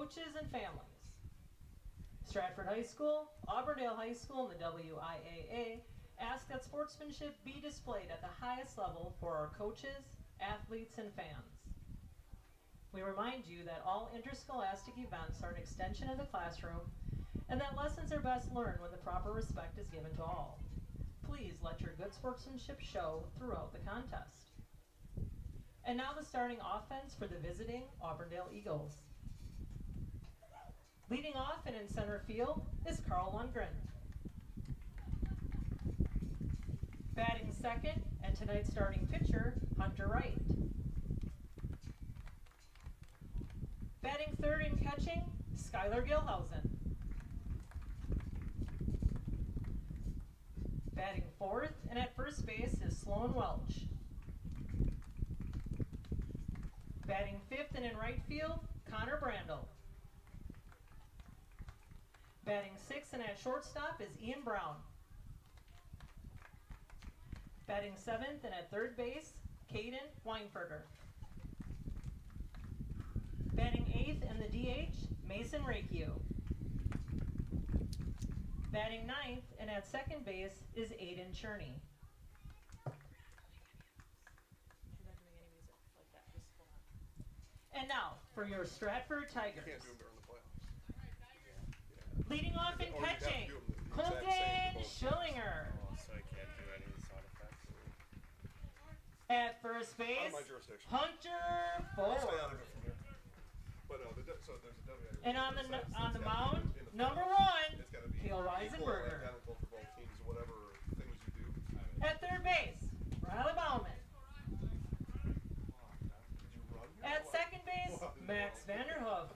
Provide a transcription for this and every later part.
coaches and families. Stratford High School, Auburndale High School, and the WIAA ask that sportsmanship be displayed at the highest level for our coaches, athletes, and fans. We remind you that all interscholastic events are an extension of the classroom and that lessons are best learned when the proper respect is given to all. Please let your good sportsmanship show throughout the contest. And now the starting offense for the visiting Auburndale Eagles. Leading off and in center field is Carl Lundgren. Batting second and tonight's starting pitcher, Hunter Wright. Batting third and catching, Skylar Gilhausen. Batting fourth and at first base is Sloan Welch. Batting fifth and in right field, Connor Brandel. Batting sixth and at shortstop is Ian Brown. Batting seventh and at third base, Caden Weinberger. Batting eighth and the DH, Mason Rakio. Batting ninth and at second base is Aiden Cherney. And now for your Stratford Tigers. Leading off and catching, Colton Schillinger. So I can't do any sound effects. At first base, Hunter Ford. And on the mound, number one, Kale Reisenberger. At third base, Riley Bauman. At second base, Max Vanderhoof.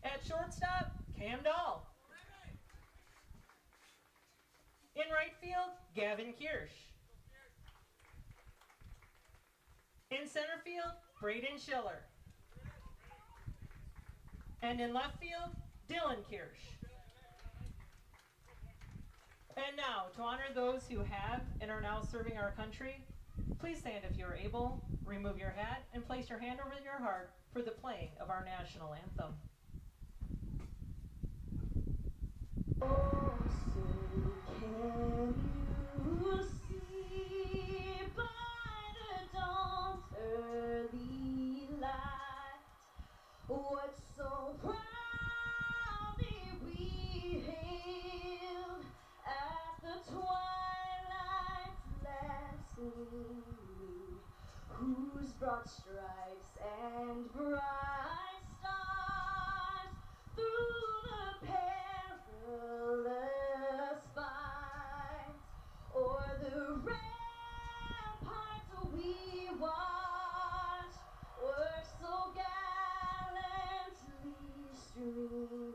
At shortstop, Cam Dahl. In right field, Gavin Kirsch. In center field, Braden Schiller. And in left field, Dylan Kirsch. And now, to honor those who have and are now serving our country, please stand if you are able, remove your hat, and place your hand over your heart for the playing of our national anthem. Oh, so can you see by the dawn's early light what so proudly we hailed at the twilight's last gleam, whose broad stripes and bright stars through the perilous fight o'er the ramparts we watched were so gallantly streaming,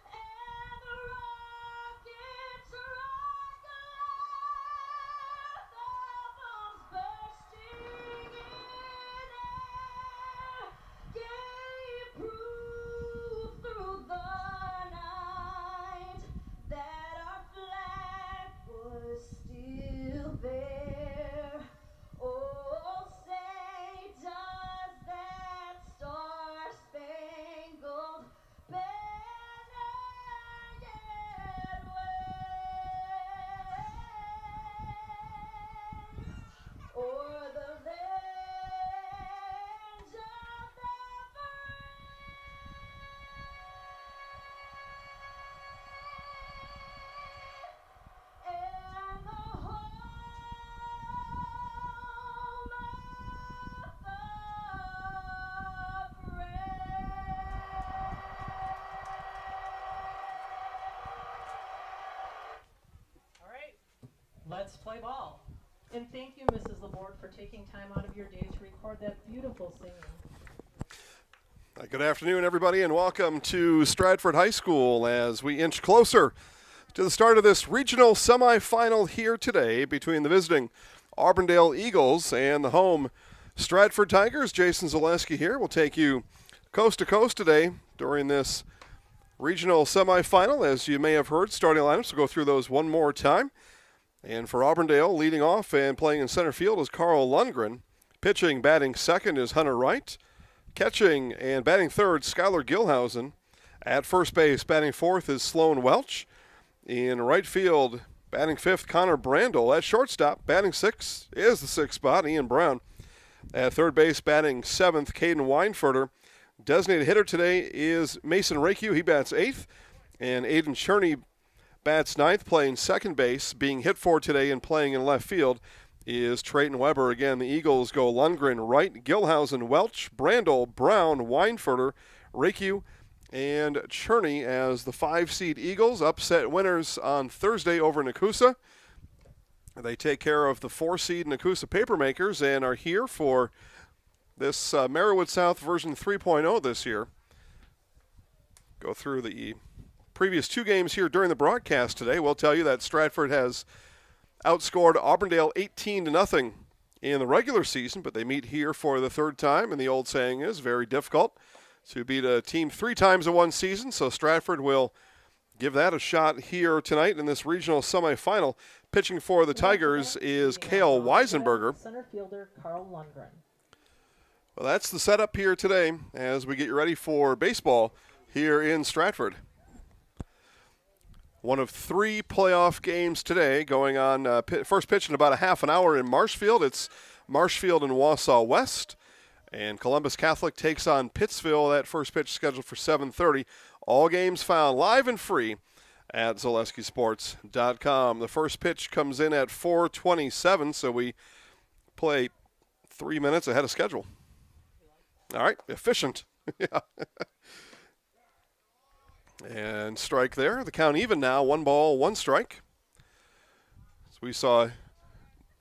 and the rockets rock aloud, the bombs bursting in air gave proof through the night that our flag was still there. Oh, say does that star-spangled banner yet wave o'er the land of the free and the home of the brave. All right, let's play ball. And thank you, Mrs. Laborde, for taking time out of your day to record that beautiful singing. Good afternoon, everybody, and welcome to Stratford High School as we inch closer to the start of this regional semifinal here today between the visiting Auburndale Eagles and the home Stratford Tigers. Jason Zaleski here will take you coast to coast today during this regional semifinal. As you may have heard, starting lineups, we'll go through those one more time. And for Auburndale, leading off and playing in center field is Carl Lundgren. Pitching, batting second is Hunter Wright. Catching and batting third, Skylar Gilhausen. At first base, batting fourth is Sloan Welch. In right field, batting fifth, Connor Brandel. At shortstop, batting sixth is the sixth spot, Ian Brown. At third base, batting seventh, Caden Weinfurter. Designated hitter today is Mason Rakew. He bats eighth. And Aiden Cherney bats ninth, playing second base. Being hit for today and playing in left field is Trayton Weber. Again, the Eagles go Lundgren, Wright, Gilhausen, Welch, Brandel, Brown, Weinfurter, Rakew, and Cherney as the 5-seed Eagles upset winners on Thursday over Nakusa. They take care of the 4-seed Nakusa Papermakers and are here for this Merriwood South version 3.0 this year. Go through the previous two games here during the broadcast today. We'll tell you that Stratford has outscored Auburndale 18-0 in the regular season, but they meet here for the third time, and the old saying is very difficult to beat a team 3 times in one season, so Stratford will give that a shot here tonight in this regional semifinal. Pitching for the Tigers is Cale Weisenberger. Center fielder Carl Lundgren. Well, that's the setup here today as we get you ready for baseball here in Stratford. One of 3 playoff games today going on. First pitch in about a half an hour in Marshfield. It's Marshfield and Wausau West. And Columbus Catholic takes on Pittsville. That first pitch scheduled for 7:30. All games found live and free at ZaleskiSports.com. The first pitch comes in at 4:27, so we play 3 minutes ahead of schedule. All right, efficient. Yeah. And strike there. The count even now, 1 ball, 1 strike. So we saw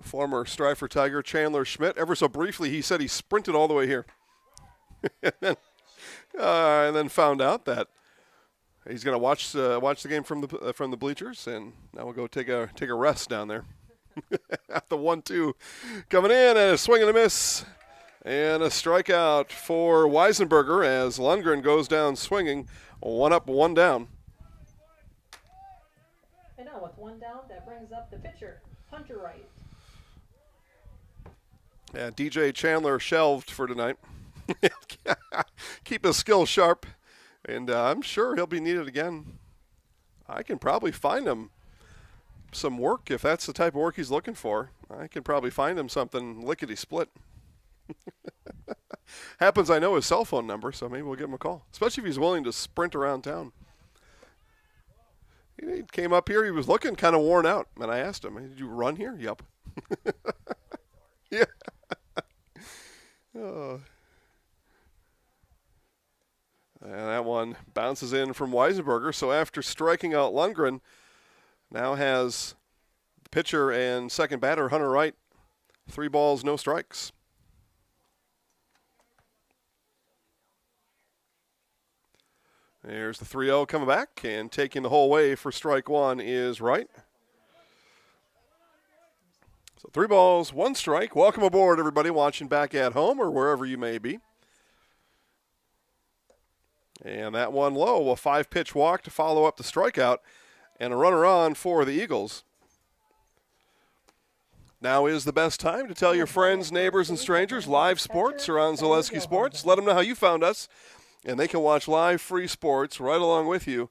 former Stratford Tiger Chandler Schmidt. Ever so briefly, he said he sprinted all the way here. and then found out that he's going to watch the game from the bleachers, and now we'll go take a rest down there. At the 1-2 coming in, and a swing and a miss. And a strikeout for Weisenberger as Lundgren goes down swinging. 1 up, 1 down. And now with 1 down, that brings up the pitcher, Hunter Wright. Yeah, DJ Chandler shelved for tonight. Keep his skills sharp, and I'm sure he'll be needed again. I can probably find him some work if that's the type of work he's looking for. I can probably find him something lickety-split. Happens I know his cell phone number, so maybe we'll give him a call, especially if he's willing to sprint around town. He came up here. He was looking kind of worn out, and I asked him, "Did you run here?" Yep. Yeah. Oh. And that one bounces in from Weisenberger. So after striking out Lundgren, now has the pitcher and second batter, Hunter Wright, 3 balls, no strikes. There's the 3-0 coming back, and taking the whole way for strike 1 is Wright. So 3 balls, 1 strike. Welcome aboard, everybody watching back at home or wherever you may be. And that one low, a 5-pitch walk to follow up the strikeout, and a runner on for the Eagles. Now is the best time to tell your friends, neighbors, and strangers live sports are on Zaleski Sports. Let them know how you found us, and they can watch live free sports right along with you.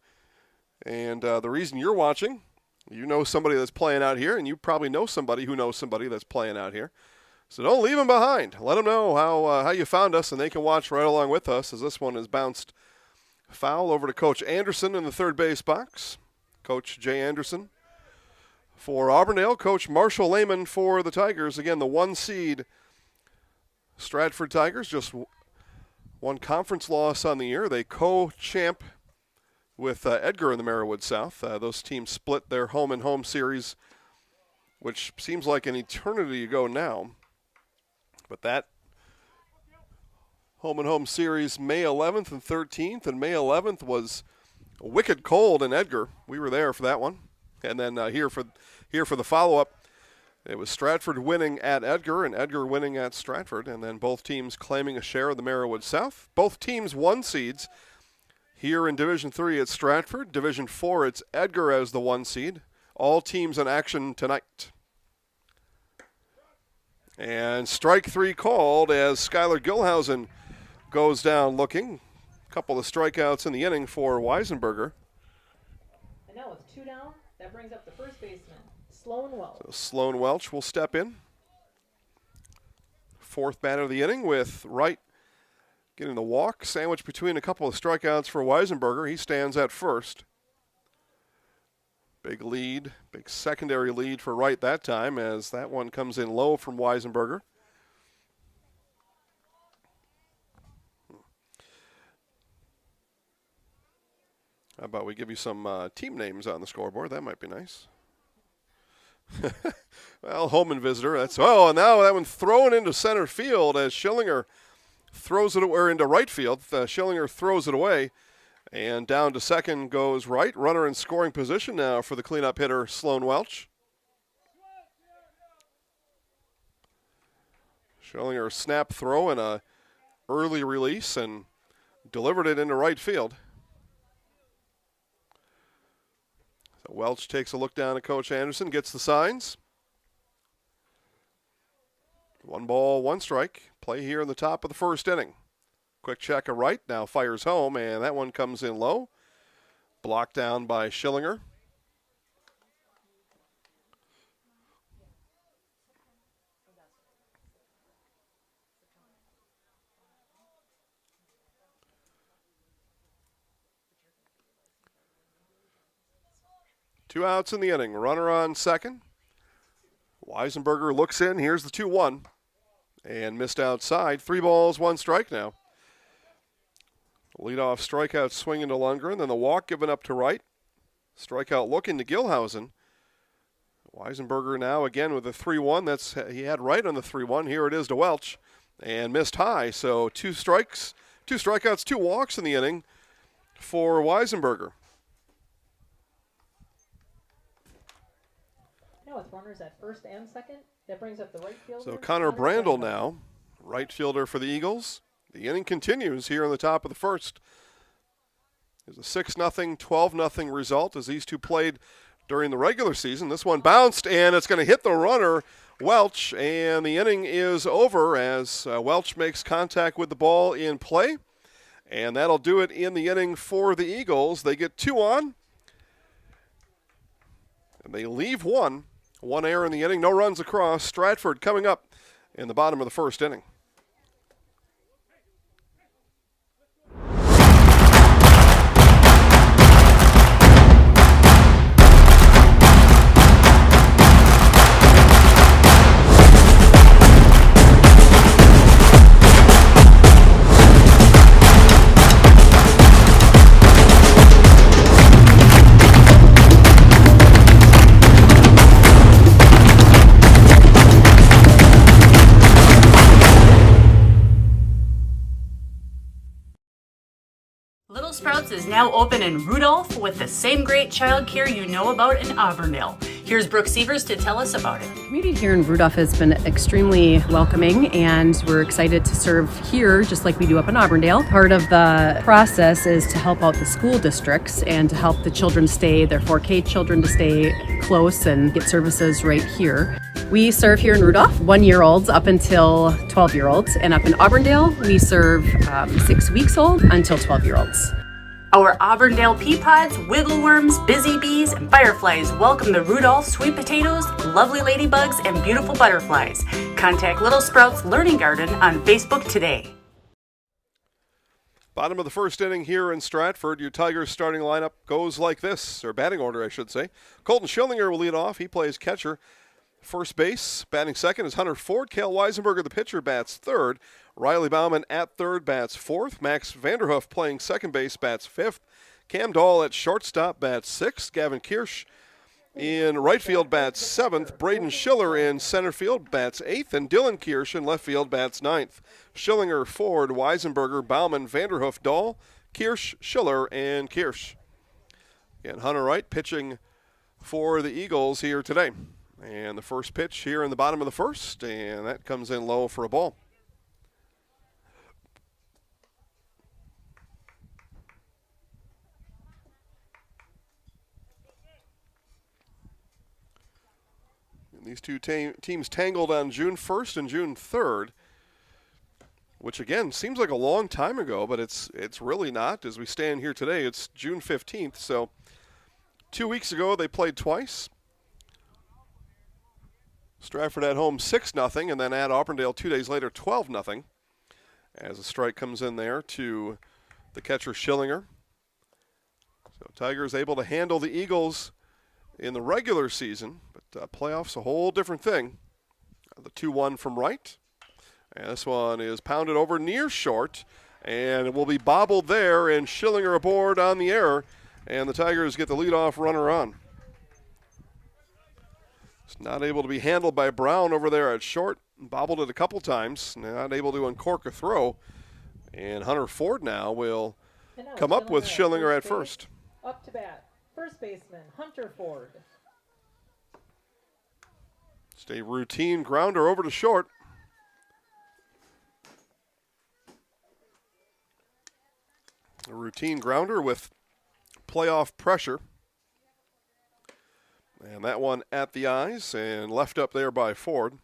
And the reason you're watching, you know somebody that's playing out here, and you probably know somebody who knows somebody that's playing out here. So don't leave them behind. Let them know how you found us, and they can watch right along with us, as this one is bounced foul over to Coach Anderson in the third base box. Coach Jay Anderson for Auburndale. Coach Marshall Lehman for the Tigers. Again, the 1-seed Stratford Tigers, just 1 conference loss on the year. They co-champ with Edgar in the Merriwood South. Those teams split their home-and-home series, which seems like an eternity ago now. But that home-and-home series, May 11th and 13th, and May 11th was wicked cold in Edgar. We were there for that one. And then here for the follow-up, it was Stratford winning at Edgar and Edgar winning at Stratford, and then both teams claiming a share of the Merriwood South. Both teams 1 seeds. Here in Division 3, it's Stratford. Division 4, it's Edgar as the 1 seed. All teams in action tonight. And strike 3 called as Skylar Gilhausen goes down looking. A couple of strikeouts in the inning for Weisenberger. And now with 2 down, that brings up the first baseman, Sloan Welch. So Sloan Welch will step in. 4th batter of the inning with Wright getting the walk, sandwiched between a couple of strikeouts for Weisenberger. He stands at first. Big lead, big secondary lead for Wright that time as that one comes in low from Weisenberger. How about we give you some team names on the scoreboard? That might be nice. Well, home and visitor. And now that one thrown into center field as Schillinger throws it, or into right field. Schillinger throws it away, and down to second goes Wright. Runner in scoring position now for the cleanup hitter, Sloan Welch. Schillinger snap throw and a early release and delivered it into right field. So Welch takes a look down at Coach Anderson, gets the signs. 1 ball, 1 strike. Play here in the top of the first inning. Quick check of Wright, now fires home, and that one comes in low. Blocked down by Schillinger. Two outs in the inning. Runner on second. Weisenberger looks in. Here's the 2-1. And missed outside. 3 balls, 1 strike now. Leadoff strikeout swinging to Lundgren. Then the walk given up to Wright. Strikeout looking to Gilhausen. Weisenberger now again with a 3-1. He had Wright on the 3-1. Here it is to Welch. And missed high. So 2 strikeouts, 2 walks in the inning for Weisenberger. Now with runners at first and second, that brings up the right fielder. So Connor Brandel now, right fielder for the Eagles. The inning continues here on the top of the first. There's a 6-0, 12-0 result as these two played during the regular season. This one bounced, and it's going to hit the runner, Welch, and the inning is over as Welch makes contact with the ball in play. And that'll do it in the inning for the Eagles. They get 2 on, and they leave 1. 1 error in the inning, no runs across. Stratford coming up in the bottom of the first inning. Little Sprouts is now open in Rudolph with the same great childcare you know about in Auburndale. Here's Brooke Sievers to tell us about it. The community here in Rudolph has been extremely welcoming, and we're excited to serve here just like we do up in Auburndale. Part of the process is to help out the school districts and to help the children stay, their 4K children to stay close and get services right here. We serve here in Rudolph 1-year-olds up until 12-year-olds, and up in Auburndale we serve 6 weeks old until 12-year-olds. Our Auburndale pea pods, wiggle worms, busy bees, and fireflies welcome the Rudolph sweet potatoes, lovely ladybugs, and beautiful butterflies. Contact Little Sprouts Learning Garden on Facebook today. Bottom of the first inning here in Stratford. Your Tigers starting lineup goes like this, or batting order, I should say. Colton Schillinger will lead off. He plays catcher. First base, batting second is Hunter Ford. Cale Weisenberger, the pitcher, bats third. Riley Bauman at third, bats fourth. Max Vanderhoof playing second base, bats fifth. Cam Dahl at shortstop, bats sixth. Gavin Kirsch in right field, bats seventh. Braden Schiller in center field, bats eighth. And Dylan Kirsch in left field, bats ninth. Schillinger, Ford, Weisenberger, Bauman, Vanderhoof, Dahl, Kirsch, Schiller, and Kirsch. And Hunter Wright pitching for the Eagles here today. And the first pitch here in the bottom of the first, and that comes in low for a ball. And these two teams tangled on June 1st and June 3rd. which again seems like a long time ago, but it's really not. As we stand here today, it's June 15th. So 2 weeks ago they played twice. Stratford at home 6-0, and then at Auburndale 2 days later 12-0. As a strike comes in there to the catcher Schillinger. So Tigers able to handle the Eagles in the regular season, but playoffs a whole different thing. The 2-1 from right. And this one is pounded over near short, and it will be bobbled there, and Schillinger aboard on the error, and the Tigers get the leadoff runner on. It's not able to be handled by Brown over there at short. Bobbled it a couple times, not able to uncork a throw. And Hunter Ford now will come up with Schillinger at first. Up to bat, first baseman Hunter Ford. Just a routine grounder over to short. A routine grounder with playoff pressure. And that one at the eyes and left up there by Ford.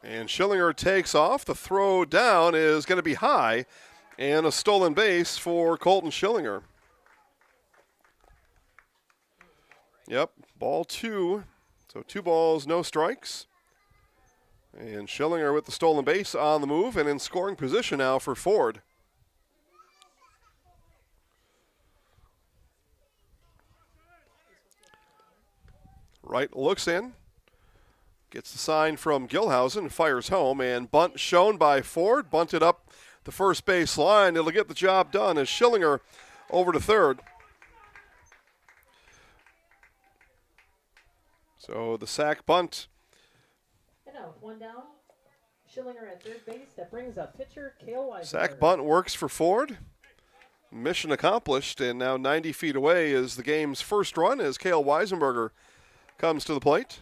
And Schillinger takes off. The throw down is going to be high, and a stolen base for Colton Schillinger. Yep, ball 2. So 2 balls, no strikes. And Schillinger with the stolen base on the move and in scoring position now for Ford. Wright looks in. Gets the sign from Gilhausen, fires home, and bunt shown by Ford. Bunted up the first base line. It'll get the job done as Schillinger over to third. So the sack bunt. And now 1 down. Schillinger at third base. That brings up pitcher Cale Weisenberger. Sack bunt works for Ford. Mission accomplished, and now 90 feet away is the game's first run as Cale Weisenberger comes to the plate.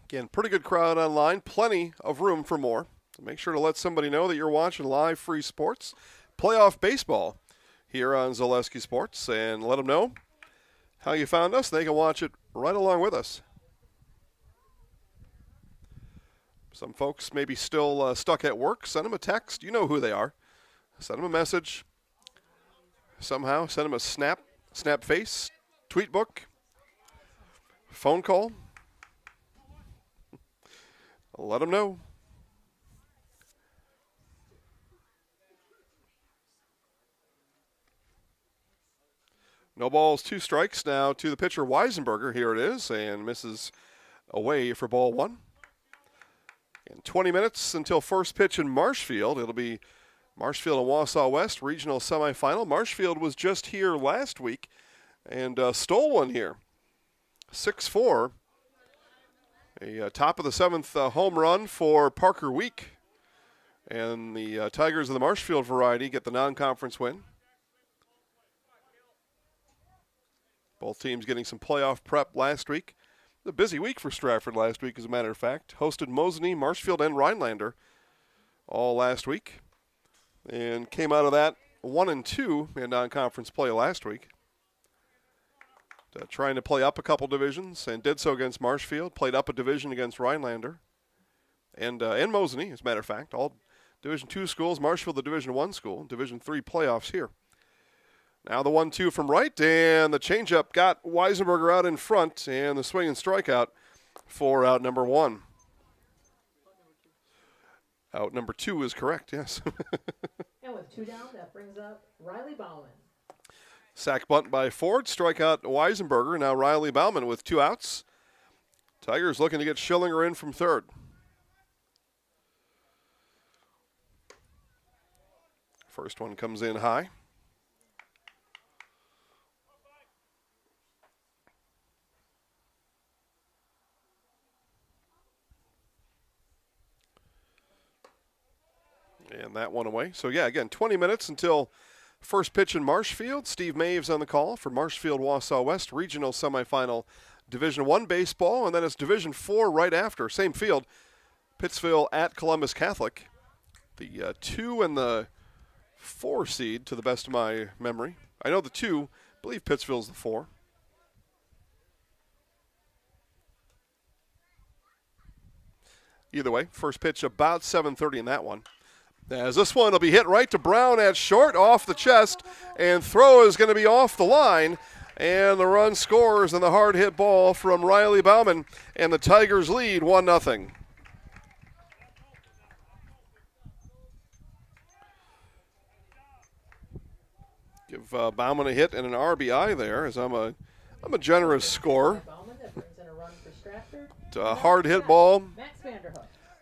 Again, pretty good crowd online, plenty of room for more. So make sure to let somebody know that you're watching live free sports, playoff baseball here on Zaleski Sports, and let them know how you found us. They can watch it right along with us. Some folks may be still stuck at work. Send them a text. You know who they are. Send them a message. Somehow, send them a snap face, tweet book, phone call. Let them know. No balls, 2 strikes now to the pitcher Weisenberger. Here it is, and misses away for ball 1. And 20 minutes until first pitch in Marshfield. It'll be Marshfield and Wausau West regional semifinal. Marshfield was just here last week and stole one here. 6-4. A top of the 7th home run for Parker Week. And the Tigers of the Marshfield variety get the non-conference win. Both teams getting some playoff prep last week. A busy week for Stratford last week, as a matter of fact. Hosted Mosinee, Marshfield, and Rhinelander all last week. And came out of that 1-2 in non-conference play last week. Trying to play up a couple divisions, and did so against Marshfield. Played up a division against Rhinelander. And Mosinee, as a matter of fact. All Division II schools. Marshfield, the Division I school. Division III playoffs here. Now the 1-2 from right, and the changeup got Weisenberger out in front, and the swing and strikeout for out number 1. Out number 2 is correct, yes. And with 2 down, that brings up Riley Bauman. Sack bunt by Ford, strikeout Weisenberger. Now Riley Bauman with 2 outs. Tigers looking to get Schillinger in from third. First one comes in high. And that one away. So, yeah, again, 20 minutes until first pitch in Marshfield. Steve Maves on the call for Marshfield Wausau West regional semifinal Division I baseball. And then it's Division IV right after. Same field, Pittsville at Columbus Catholic. The 2 and the 4 seed to the best of my memory. I know the 2. I believe Pittsville's the 4. Either way, first pitch about 7:30 in that one. As this one will be hit right to Brown at short, off the chest, and throw is going to be off the line. And the run scores on the hard hit ball from Riley Bauman, and the Tigers lead 1-0. Give Bauman a hit and an RBI there, as I'm a generous scorer. It's a hard hit ball,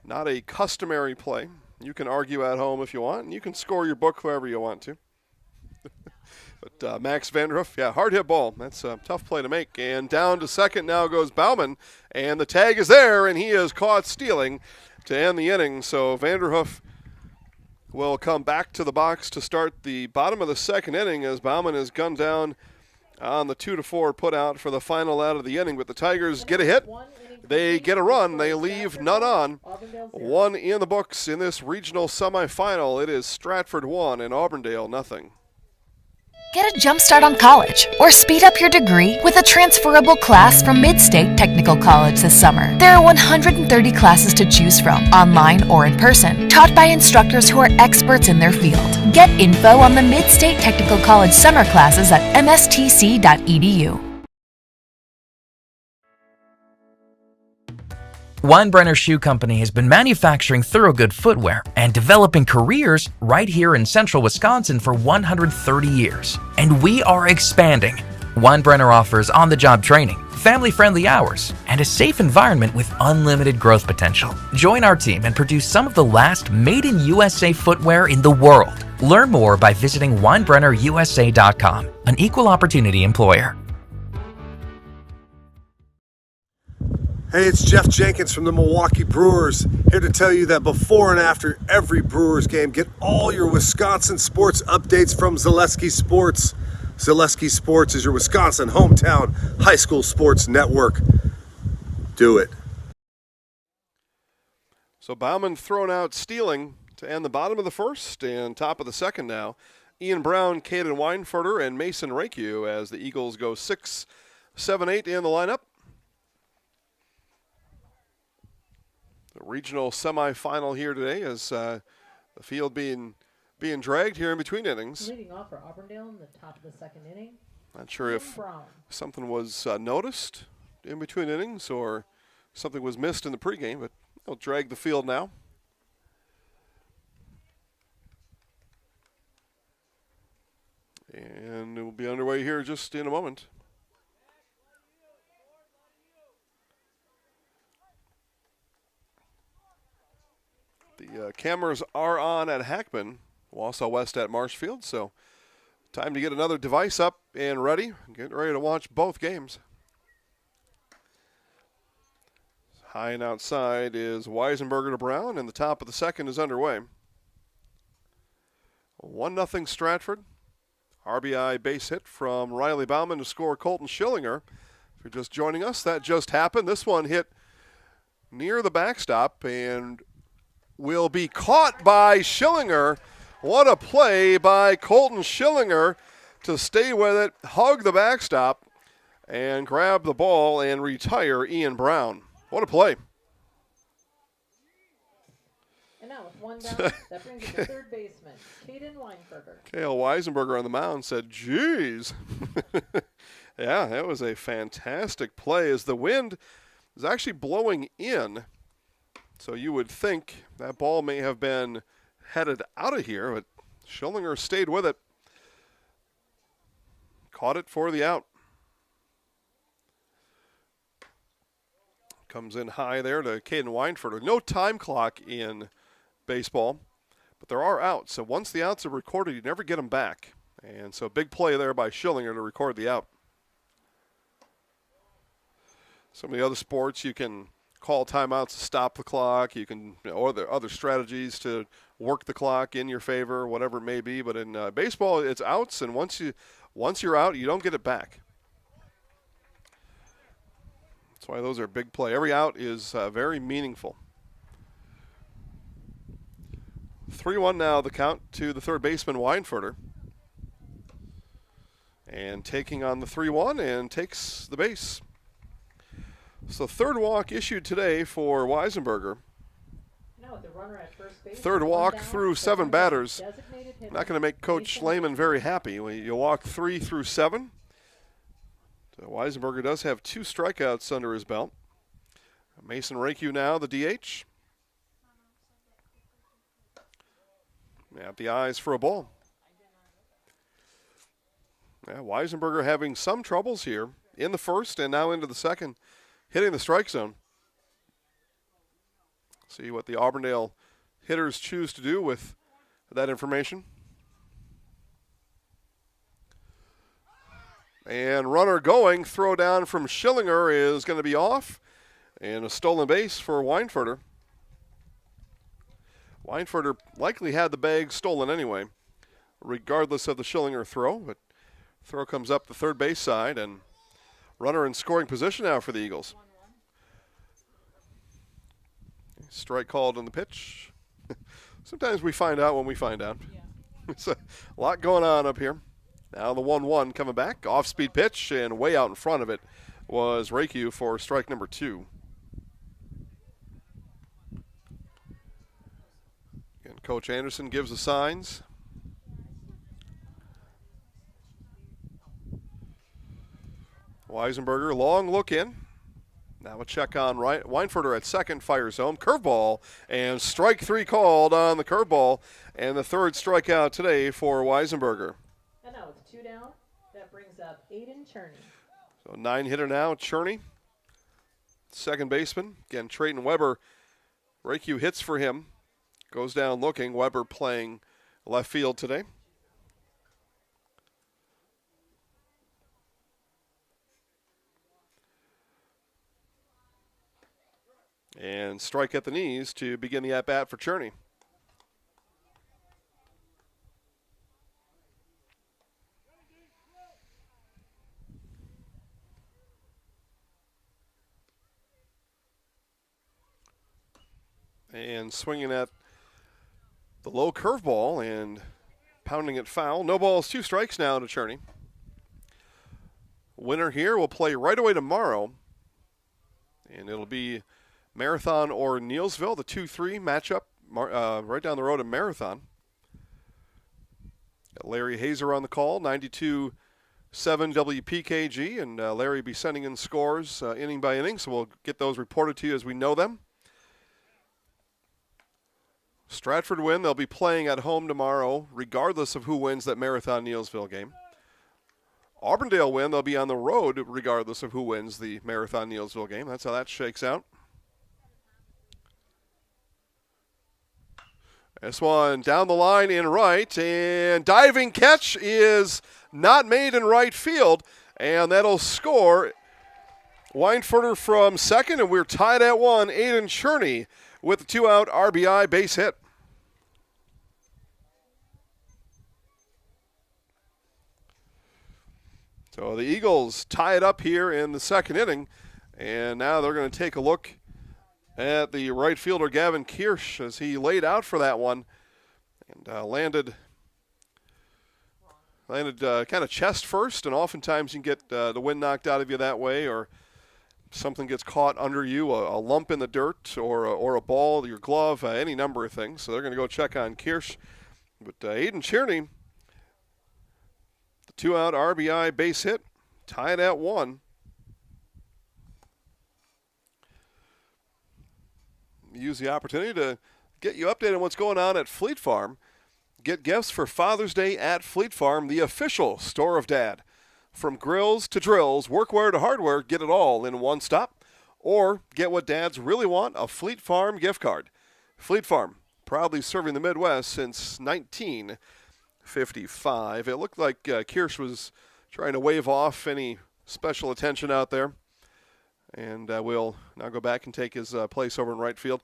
not a customary play. You can argue at home if you want, and you can score your book wherever you want to. But Max Vanderhoof, yeah, hard hit ball. That's a tough play to make. And down to second now goes Bauman, and the tag is there, and he is caught stealing to end the inning. So Vanderhoof will come back to the box to start the bottom of the second inning as Bauman is gunned down on the 2-4 put out for the final out of the inning. But the Tigers get a hit. They get a run. They leave none on. 1 in the books in this regional semifinal. It is Stratford 1 and Auburndale 0. Get a jump start on college or speed up your degree with a transferable class from Mid-State Technical College this summer. There are 130 classes to choose from, online or in person, taught by instructors who are experts in their field. Get info on the Mid-State Technical College summer classes at mstc.edu. Weinbrenner Shoe Company has been manufacturing Thorogood footwear and developing careers right here in central Wisconsin for 130 years. And we are expanding. Weinbrenner offers on-the-job training, family-friendly hours, and a safe environment with unlimited growth potential. Join our team and produce some of the last made-in-USA footwear in the world. Learn more by visiting WeinbrennerUSA.com, an equal opportunity employer. Hey, it's Jeff Jenkins from the Milwaukee Brewers, here to tell you that before and after every Brewers game, get all your Wisconsin sports updates from Zaleski Sports. Zaleski Sports is your Wisconsin hometown high school sports network. Do it. So Bauman thrown out stealing to end the bottom of the first and top of the second now. Ian Brown, Caden Weinfurter, and Mason Rakeu as the Eagles go 6, 7, 8 in the lineup. The regional semifinal here today is the field being dragged here in between innings. Leading off for Auburndale in the top of the second inning. Not sure if something was noticed in between innings or something was missed in the pregame, but they'll drag the field now. And it will be underway here just in a moment. The cameras are on at Hackman, Wausau West at Marshfield, so time to get another device up and ready. Get ready to watch both games. High and outside is Weisenberger to Brown, and the top of the second is underway. 1-0 Stratford. RBI base hit from Riley Bauman to score Colton Schillinger. If you're just joining us, that just happened. This one hit near the backstop and will be caught by Schillinger. What a play by Colton Schillinger to stay with it, hug the backstop, and grab the ball and retire Ian Brown. What a play. And now with one down, that brings it to third baseman, Caden Weinberger. Cale Weisenberger on the mound said, geez. Yeah, that was a fantastic play as the wind is actually blowing in. So you would think that ball may have been headed out of here, but Schillinger stayed with it. Caught it for the out. Comes in high there to Caden Weinfurter. No time clock in baseball, but there are outs. So once the outs are recorded, you never get them back. And so big play there by Schillinger to record the out. Some of the other sports, you can call timeouts to stop the clock. You can, or there are other strategies to work the clock in your favor, whatever it may be. But in baseball, it's outs, and once you're out, you don't get it back. That's why those are big play. Every out is very meaningful. 3-1 now, the count to the third baseman, Weinfurter. And taking on the 3-1 and takes the base. So third walk issued today for Weisenberger. Now with the runner at first base. Third walk through 7 batters. Not going to make Coach Lehman very happy. You walk 3 through 7. So Weisenberger does have 2 strikeouts under his belt. Mason Rakeu now, the DH. At the eyes for a ball. Yeah, Weisenberger having some troubles here in the first and now into the second, hitting the strike zone. See what the Auburndale hitters choose to do with that information. And runner going, throw down from Schillinger is going to be off. And a stolen base for Weinfurter. Weinfurter likely had the bag stolen anyway, regardless of the Schillinger throw. But throw comes up the third base side, and runner in scoring position now for the Eagles. Strike called on the pitch. Sometimes we find out when we find out. Yeah. It's a lot going on up here. Now the 1-1 coming back. Off-speed pitch, and way out in front of it was Rakeu for strike number 2. Again, Coach Anderson gives the signs. Weisenberger, long look in. Now a check on right. Weinfurter at second, fires home. Curveball, and strike 3 called on the curveball. And the third strikeout today for Weisenberger. And now with 2 down, that brings up Aiden Cherney. So 9-hitter now, Cherney. Second baseman. Again, Trayton Weber. Rakeu hits for him. Goes down looking. Weber playing left field today. And strike at the knees to begin the at-bat for Cherney. And swinging at the low curveball and pounding it foul. No balls, 2 strikes now to Cherney. Winner here will play right away tomorrow. And it'll be Marathon or Neilsville, the 2-3 matchup right down the road in Marathon. Got Larry Hazer on the call, 92.7 WPKG, and Larry will be sending in scores inning by inning, so we'll get those reported to you as we know them. Stratford win, they'll be playing at home tomorrow, regardless of who wins that Marathon Neilsville game. Auburndale win, they'll be on the road, regardless of who wins the Marathon Neilsville game. That's how that shakes out. This one down the line in right, and diving catch is not made in right field, and that'll score Weinfurter from second, and we're tied at 1. Aiden Cherney with the 2-out RBI base hit. So the Eagles tie it up here in the second inning, and now they're going to take a look at the right fielder Gavin Kirsch as he laid out for that one and landed kind of chest first, and oftentimes you can get the wind knocked out of you that way, or something gets caught under you, a lump in the dirt or a ball, your glove, any number of things. So they're going to go check on Kirsch. But Aiden Cherney, the 2-out RBI base hit, tied at 1. Use the opportunity to get you updated on what's going on at Fleet Farm. Get gifts for Father's Day at Fleet Farm, the official store of Dad. From grills to drills, workwear to hardware, get it all in one stop. Or get what dads really want, a Fleet Farm gift card. Fleet Farm, proudly serving the Midwest since 1955. It looked like Kirsch was trying to wave off any special attention out there. And we'll now go back and take his place over in right field.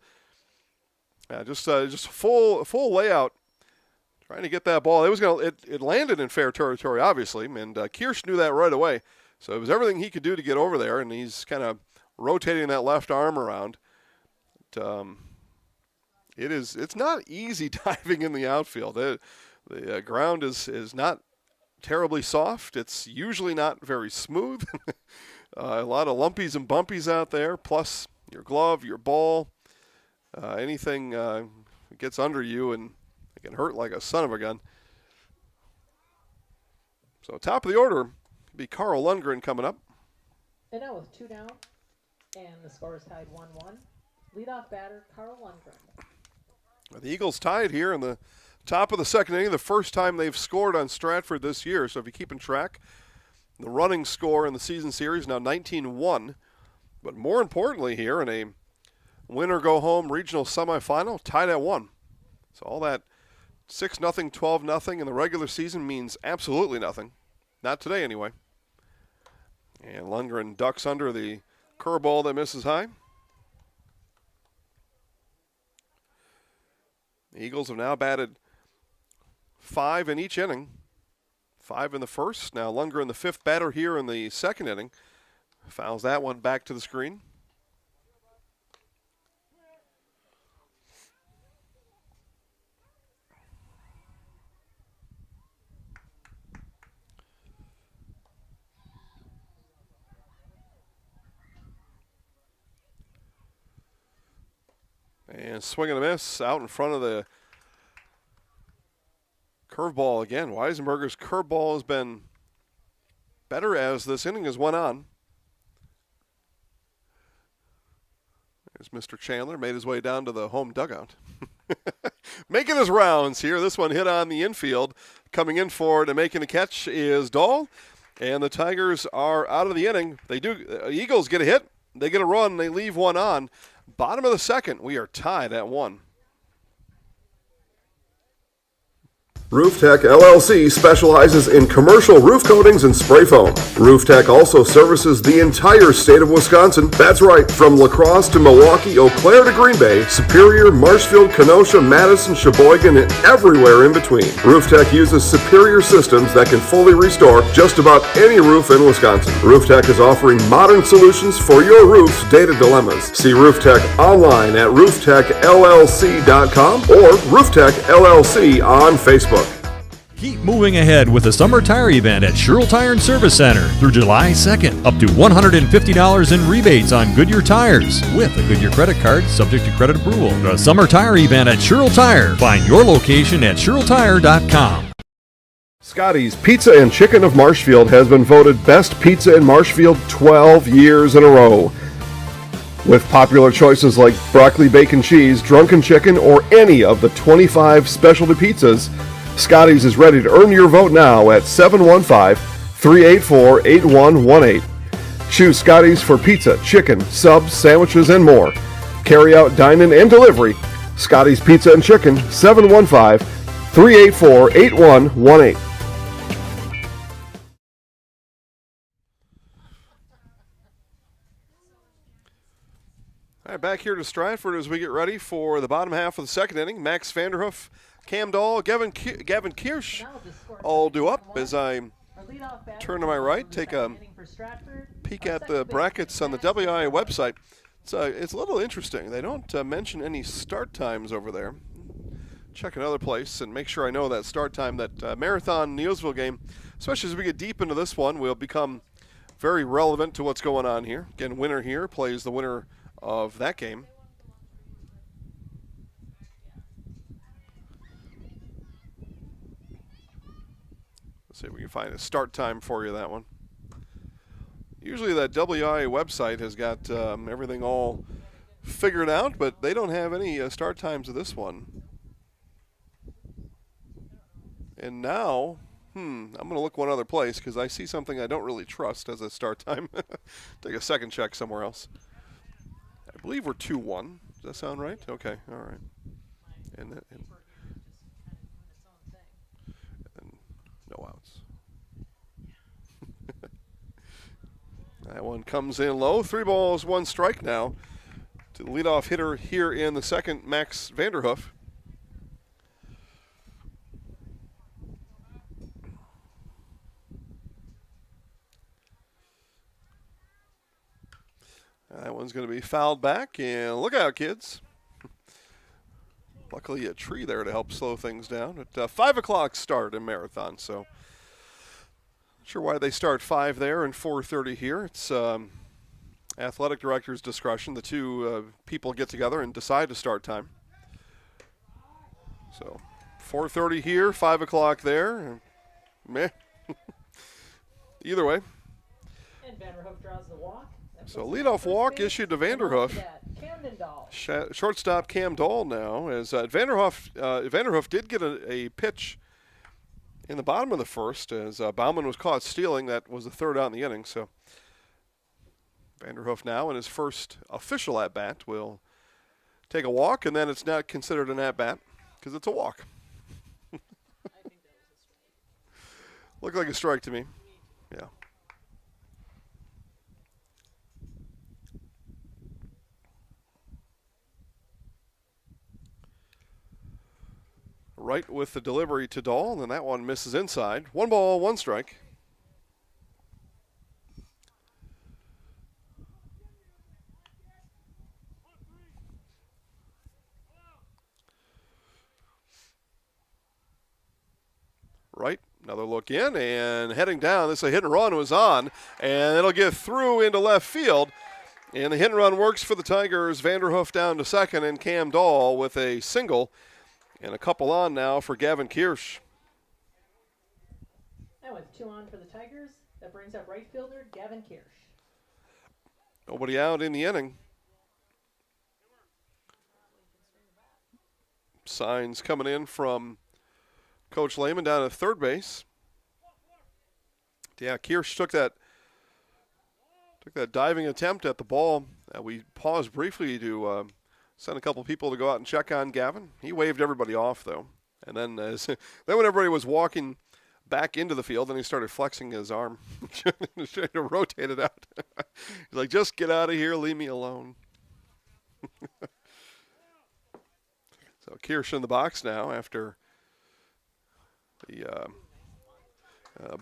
Just full layout, trying to get that ball. It landed in fair territory, obviously, and Kirsch knew that right away. So it was everything he could do to get over there, and he's kind of rotating that left arm around. It's not easy diving in the outfield. The ground is not terribly soft. It's usually not very smooth. A lot of lumpies and bumpies out there, plus your glove, your ball, anything gets under you and it can hurt like a son of a gun. So top of the order will be Carl Lundgren coming up. And now with 2 down, and the score is tied 1-1. Leadoff batter, Carl Lundgren. The Eagles tied here in the top of the second inning, the first time they've scored on Stratford this year. So if you're keeping track, the running score in the season series now 19-1. But more importantly here, in a win-or-go-home regional semifinal, tied at 1. So all that 6-0, 12-0 in the regular season means absolutely nothing. Not today, anyway. And Lundgren ducks under the curveball that misses high. The Eagles have now batted 5 in each inning. 5 in the first. Now Lundgren, the 5th batter here in the second inning, fouls that one back to the screen. And swing and a miss out in front of the curveball again. Weisenberger's curveball has been better as this inning has went on. There's Mr. Chandler, made his way down to the home dugout. Making his rounds here. This one hit on the infield. Coming in for it and making the catch is Dahl. And the Tigers are out of the inning. Eagles get a hit. They get a run. They leave one on. Bottom of the second, we are tied at 1. RoofTech LLC specializes in commercial roof coatings and spray foam. RoofTech also services the entire state of Wisconsin. That's right, from La Crosse to Milwaukee, Eau Claire to Green Bay, Superior, Marshfield, Kenosha, Madison, Sheboygan, and everywhere in between. RoofTech uses superior systems that can fully restore just about any roof in Wisconsin. RoofTech is offering modern solutions for your roof's data dilemmas. See RoofTech online at rooftechllc.com or RoofTech LLC on Facebook. Keep moving ahead with the summer tire event at Sherrill Tire and Service Center through July 2nd. Up to $150 in rebates on Goodyear tires with a Goodyear credit card subject to credit approval. The summer tire event at Sherrill Tire. Find your location at SherrillTire.com. Scotty's Pizza and Chicken of Marshfield has been voted Best Pizza in Marshfield 12 years in a row. With popular choices like broccoli, bacon, cheese, drunken chicken, or any of the 25 specialty pizzas, Scotty's is ready to earn your vote now at 715-384-8118. Choose Scotty's for pizza, chicken, subs, sandwiches, and more. Carry out, dine-in, and delivery. Scotty's Pizza and Chicken, 715-384-8118. All right, back here to Stratford as we get ready for the bottom half of the second inning. Max Vanderhoof, Cam Dahl, Gavin Kirsch all due up as I turn to my right, take a peek at the brackets on the WIAA website. It's a little interesting. They don't mention any start times over there. Check another place and make sure I know that start time. That Marathon Neosville game, especially as we get deep into this one, will become very relevant to what's going on here. Again, winner here plays the winner of that game. See if we can find a start time for you, that one. Usually that WIAA website has got everything all figured out, but they don't have any start times of this one. And now, I'm going to look one other place because I see something I don't really trust as a start time. Take a second check somewhere else. I believe we're 2-1. Does that sound right? Okay, all right. And no outs. That one comes in low. 3 balls, 1 strike now to the leadoff hitter here in the second, Max Vanderhoof. That one's going to be fouled back, and look out, kids. Luckily, a tree there to help slow things down. At 5 o'clock start in Marathon, so not sure why they start 5 there and 4:30 here. It's athletic director's discretion. The two people get together and decide to start time. So 4:30 here, 5 o'clock there. Meh. Either way. And Vanderhoof draws the walk. So leadoff walk issued to Vanderhoof. Camden Shortstop Cam Dahl now, as Vanderhoof did get a pitch in the bottom of the first, as Bauman was caught stealing. That was the third out in the inning. So Vanderhoof now in his first official at-bat will take a walk, and then it's not considered an at-bat because it's a walk. Looked like a strike to me. Yeah. Right with the delivery to Dahl, and then that one misses inside. 1 ball, 1 strike. Right, another look in, and heading down. This a hit and run was on, and it'll get through into left field. And the hit and run works for the Tigers. Vanderhoof down to second, and Cam Dahl with a single. And a couple on now for Gavin Kirsch. And with 2 on for the Tigers, that brings up right fielder Gavin Kirsch. Nobody out in the inning. Signs coming in from Coach Lehman down at third base. Yeah, Kirsch took that diving attempt at the ball. We paused briefly to send a couple people to go out and check on Gavin. He waved everybody off, though. And then then when everybody was walking back into the field, then he started flexing his arm, trying to rotate it out. He's like, just get out of here, leave me alone. So Kirsch in the box now after the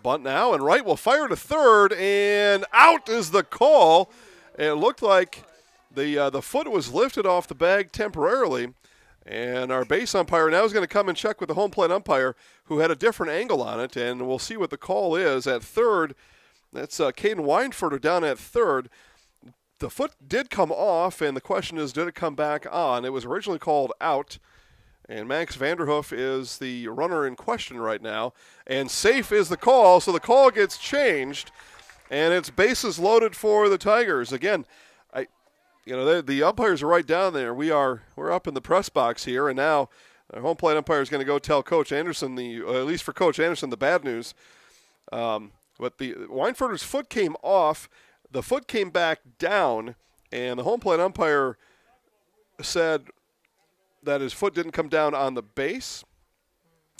bunt now. And Wright will fire to third, and out is the call. And it looked like the foot was lifted off the bag temporarily, and our base umpire now is going to come and check with the home plate umpire, who had a different angle on it, and we'll see what the call is at third. That's Caden Weinfurter down at third. The foot did come off, and the question is, did it come back on? It was originally called out, and Max Vanderhoof is the runner in question right now, and safe is the call, so the call gets changed, and it's bases loaded for the Tigers. Again, the umpires are right down there. We're up in the press box here, and now our home plate umpire is going to go tell Coach Anderson at least for Coach Anderson, the bad news. But the Weinfurter's foot came off, the foot came back down, and the home plate umpire said that his foot didn't come down on the base,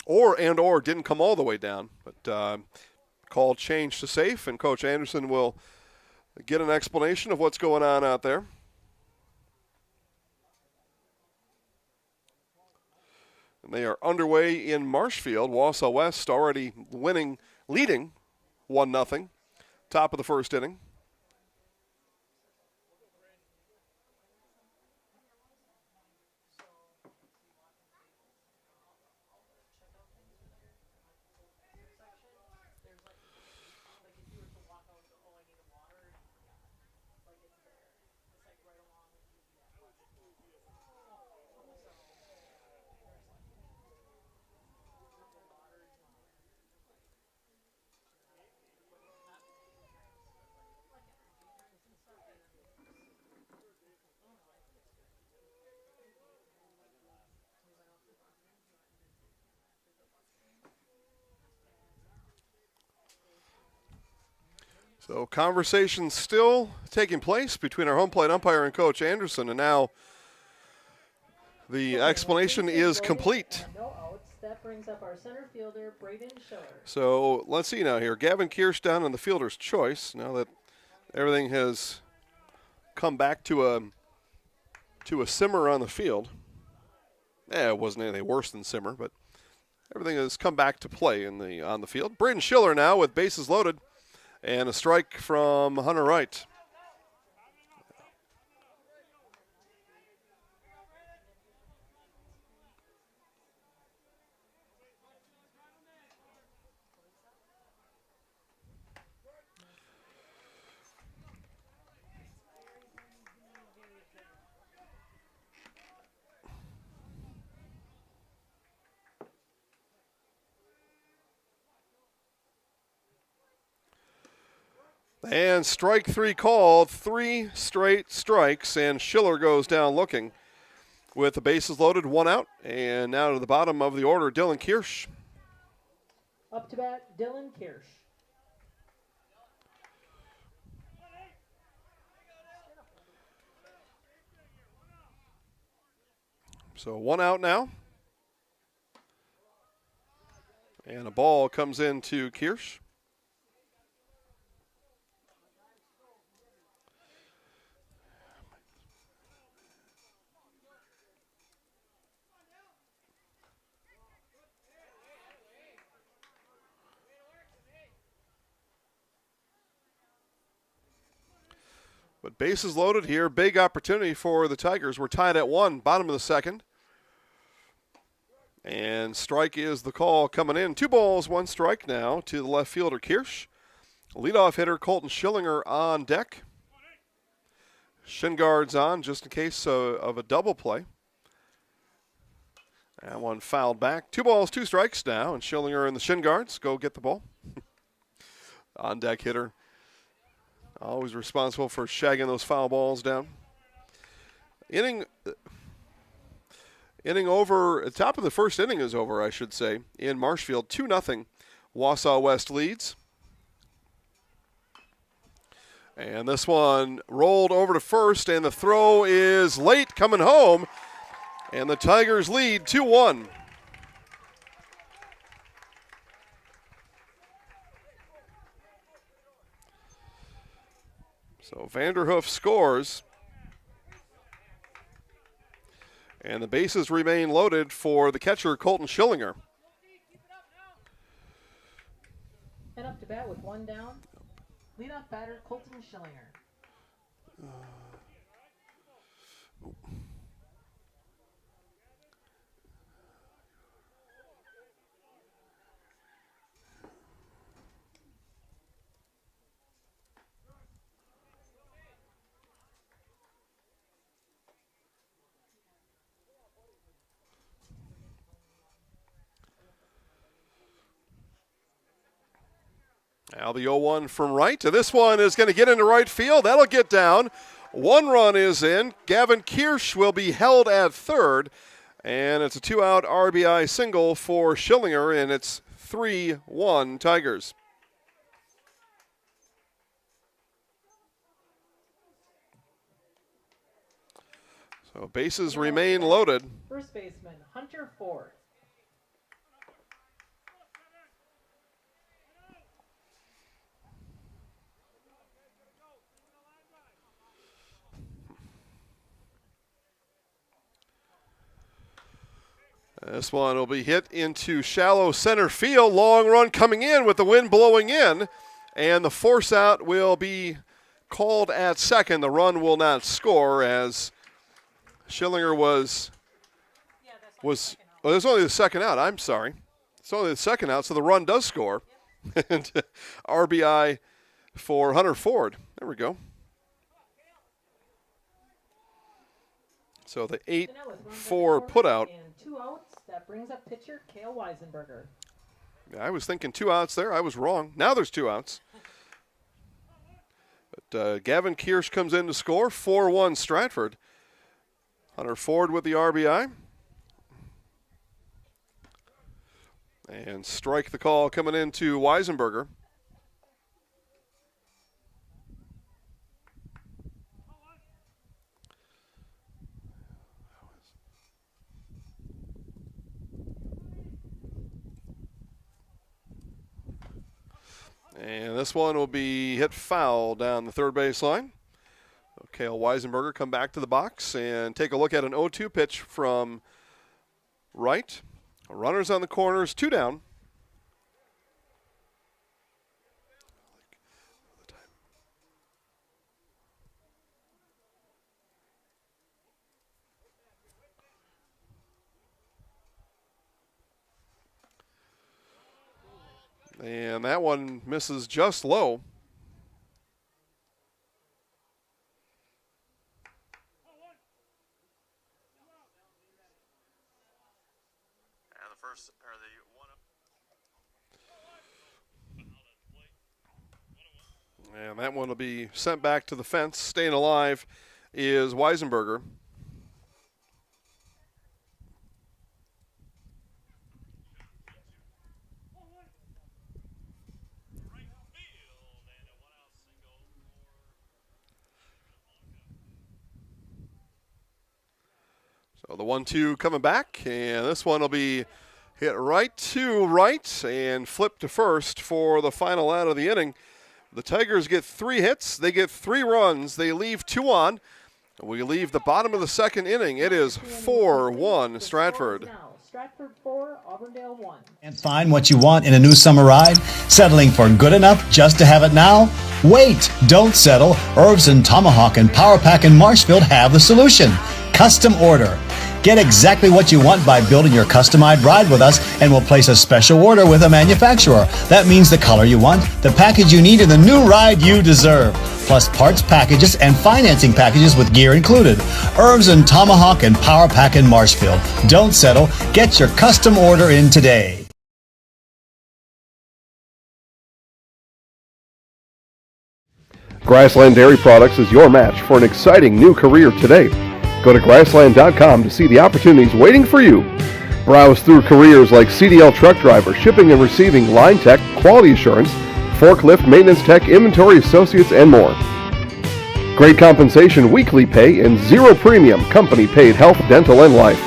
or didn't come all the way down. But call changed to safe, and Coach Anderson will get an explanation of what's going on out there. And they are underway in Marshfield. Wausau West already leading 1-0, top of the first inning. So conversation still taking place between our home plate umpire and Coach Anderson, and now the explanation is complete. No outs. That brings up our center fielder, Braden Schiller. So let's see now here. Gavin Kirsch down on the fielder's choice. Now that everything has come back to a simmer on the field. It wasn't anything worse than simmer, but everything has come back to play on the field. Braden Schiller now with bases loaded. And a strike from Hunter Wright. And strike three called, 3 straight strikes, and Schiller goes down looking with the bases loaded, 1 out. And now to the bottom of the order, Dylan Kirsch. Up to bat, Dylan Kirsch. So 1 out now. And a ball comes into Kirsch. But bases loaded here. Big opportunity for the Tigers. We're tied at 1, bottom of the second. And strike is the call coming in. 2 balls, 1 strike now to the left fielder, Kirsch. Leadoff hitter Colton Schillinger on deck. Shin guards on just in case of a double play. That one fouled back. 2 balls, 2 strikes now, and Schillinger and the shin guards go get the ball. On deck hitter. Always responsible for shagging those foul balls down. Inning over, top of the first inning is over, I should say, in Marshfield. 2-0. Wausau West leads. And this one rolled over to first, and the throw is late coming home. And the Tigers lead 2-1. So Vanderhoof scores. And the bases remain loaded for the catcher, Colton Schillinger. And up to bat with 1 down, leadoff batter Colton Schillinger. Now the 0-1 from right. This one is going to get into right field. That'll get down. 1 run is in. Gavin Kirsch will be held at third. And it's a 2-out RBI single for Schillinger, and it's 3-1 Tigers. So bases remain loaded. First baseman Hunter Ford. This one will be hit into shallow center field. Long run coming in with the wind blowing in. And the force out will be called at second. The run will not score as Schillinger was there's only the second out. I'm sorry. It's only the second out, so the run does score. And RBI for Hunter Ford. There we go. So the 8-4 putout. 2 outs. That brings up pitcher Cale Weisenberger. I was thinking 2 outs there. I was wrong. Now there's 2 outs. But Gavin Kirsch comes in to score. 4-1 Stratford. Hunter Ford with the RBI. And strike the call coming into Weisenberger. And this one will be hit foul down the third base line. Cale Weisenberger come back to the box and take a look at an 0-2 pitch from right. Runners on the corners, 2 down. And that one misses just low. And that one will be sent back to the fence. Staying alive is Weisenberger. So the 1-2 coming back, and this one will be hit right to right and flip to first for the final out of the inning. The Tigers get 3 hits. They get 3 runs. They leave 2 on. We leave the bottom of the second inning. It is 4-1 Stratford. Stratford 4, Auburndale 1. Can't find what you want in a new summer ride? Settling for good enough just to have it now? Wait, don't settle. Herbs and Tomahawk and Power Pack in Marshfield have the solution. Custom order. Get exactly what you want by building your customized ride with us, and we'll place a special order with a manufacturer. That means the color you want, the package you need, and the new ride you deserve. Plus parts packages and financing packages with gear included. Herbs and Tomahawk and Power Pack in Marshfield. Don't settle. Get your custom order in today. Grassland Dairy Products is your match for an exciting new career today. Go to grassland.com to see the opportunities waiting for you. Browse through careers like CDL truck driver, shipping and receiving, line tech, quality assurance, forklift, maintenance tech, inventory associates, and more. Great compensation, weekly pay, and zero premium company paid health, dental, and life.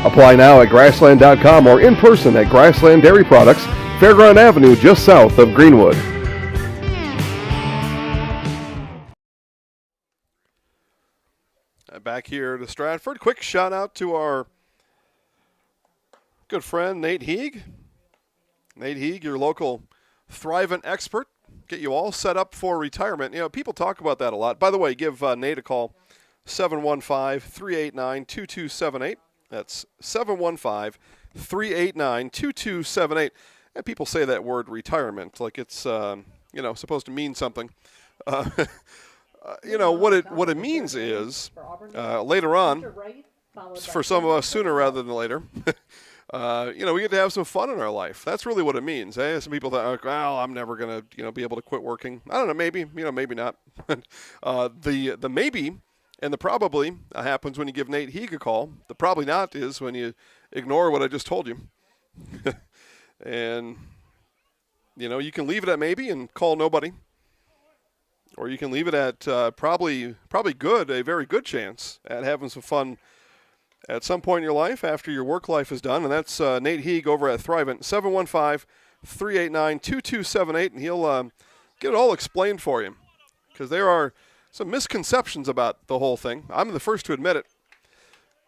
Apply now at grassland.com or in person at Grassland Dairy Products, Fairground Avenue, just south of Greenwood. Back here to Stratford. Quick shout out to our good friend Nate Heeg. Nate Heeg, your local Thrivent expert. Get you all set up for retirement. You know, people talk about that a lot. By the way, give Nate a call, 715-389-2278. That's 715-389-2278. And people say that word retirement like it's, supposed to mean something. What it means is later on, for some of us sooner rather than later, we get to have some fun in our life. That's really what it means. Some people think, well, I'm never going to be able to quit working. I don't know, maybe not. The maybe and the probably happens when you give Nate Heeg a call. The probably not is when you ignore what I just told you. And, you can leave it at maybe and call nobody. Or you can leave it at probably good, a very good chance at having some fun at some point in your life after your work life is done. And that's Nate Heeg over at Thrivent, 715-389-2278. And he'll get it all explained for you because there are some misconceptions about the whole thing. I'm the first to admit it.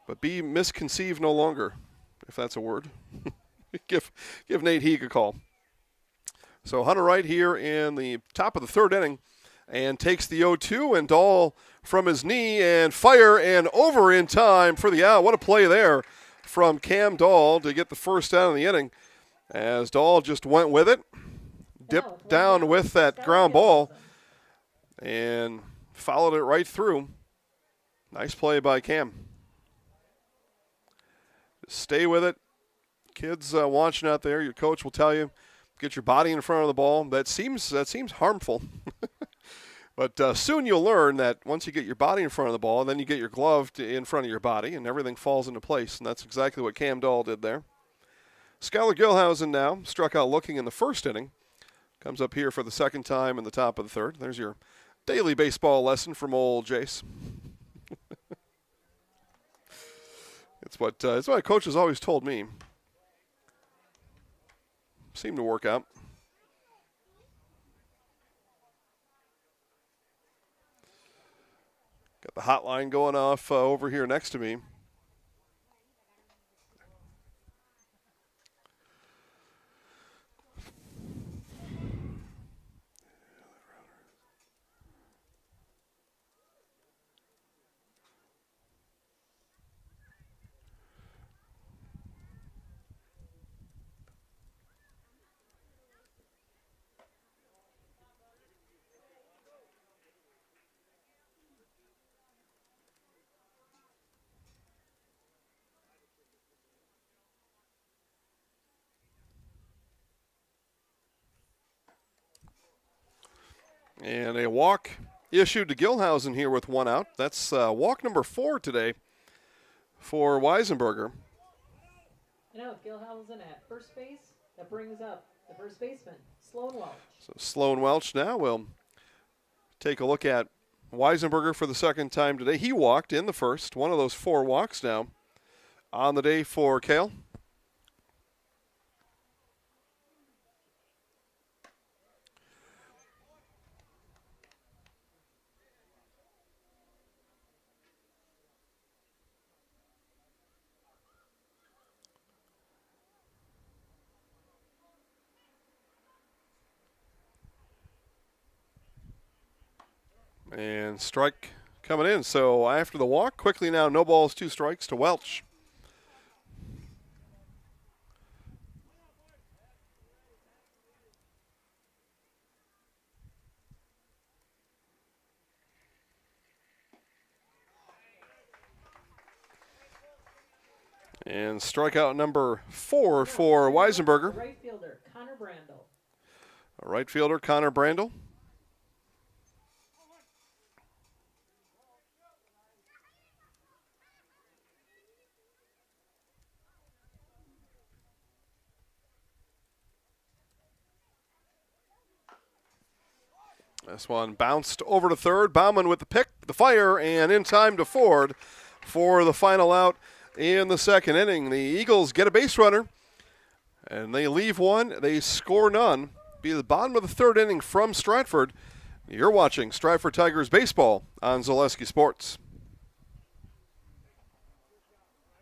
But be misconceived no longer, if that's a word. Give Nate Heeg a call. So Hunter Wright here in the top of the third inning. And takes the 0-2 and Dahl from his knee and fire and over in time for the out. What a play there from Cam Dahl to get the first out of the inning as Dahl just went with it, dipped down with that ground ball and followed it right through. Nice play by Cam. Stay with it. Kids watching out there, your coach will tell you, get your body in front of the ball. That seems harmful. But soon you'll learn that once you get your body in front of the ball, then you get your glove in front of your body, and everything falls into place. And that's exactly what Cam Dahl did there. Skylar Gilhausen now struck out looking in the first inning. Comes up here for the second time in the top of the third. There's your daily baseball lesson from old Jace. It's what coach has always told me. Seemed to work out. Got the hotline going off over here next to me. And a walk issued to Gilhausen here with 1 out. That's walk number 4 today for Weisenberger. Now Gilhausen at first base. That brings up the first baseman, Sloan Welch. So Sloan Welch now will take a look at Weisenberger for the second time today. He walked in the first, one of those 4 walks now on the day for Kale. And strike coming in. So after the walk, quickly now, no balls, 2 strikes to Welch. And strikeout number 4 for Weisenberger. Right fielder, Connor Brandel. Right fielder, Connor Brandel. This one bounced over to third. Bauman with the pick, the fire, and in time to Ford for the final out in the second inning. The Eagles get a base runner, and they leave one. They score none. Be the bottom of the third inning from Stratford. You're watching Stratford Tigers baseball on Zaleski Sports.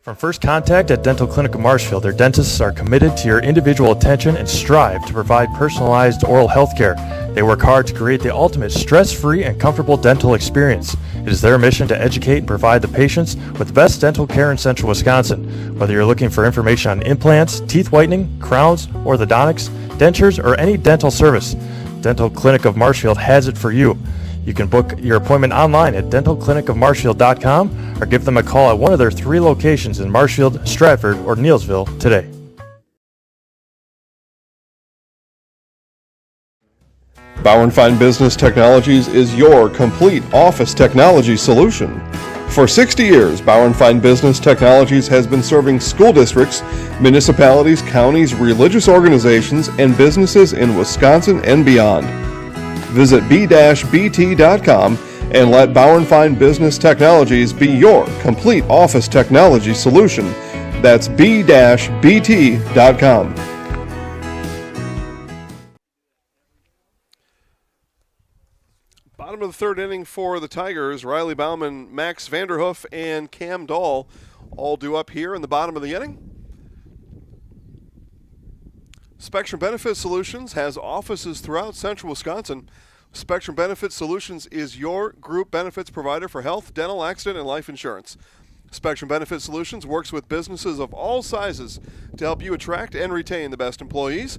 From first contact at Dental Clinic of Marshfield, their dentists are committed to your individual attention and strive to provide personalized oral health care. They work hard to create the ultimate stress-free and comfortable dental experience. It is their mission to educate and provide the patients with the best dental care in Central Wisconsin. Whether you're looking for information on implants, teeth whitening, crowns, orthodontics, dentures, or any dental service, Dental Clinic of Marshfield has it for you. You can book your appointment online at dentalclinicofmarshfield.com or give them a call at one of their 3 locations in Marshfield, Stratford, or Neillsville today. Bauernfein Business Technologies is your complete office technology solution. For 60 years, Bauernfein Business Technologies has been serving school districts, municipalities, counties, religious organizations, and businesses in Wisconsin and beyond. Visit b-bt.com and let Bauernfein Business Technologies be your complete office technology solution. That's b-bt.com. Bottom of the third inning for the Tigers. Riley Bauman, Max Vanderhoof, and Cam Dahl all due up here in the bottom of the inning. Spectrum Benefit Solutions has offices throughout Central Wisconsin. Spectrum Benefit Solutions is your group benefits provider for health, dental, accident, and life insurance. Spectrum Benefit Solutions works with businesses of all sizes to help you attract and retain the best employees.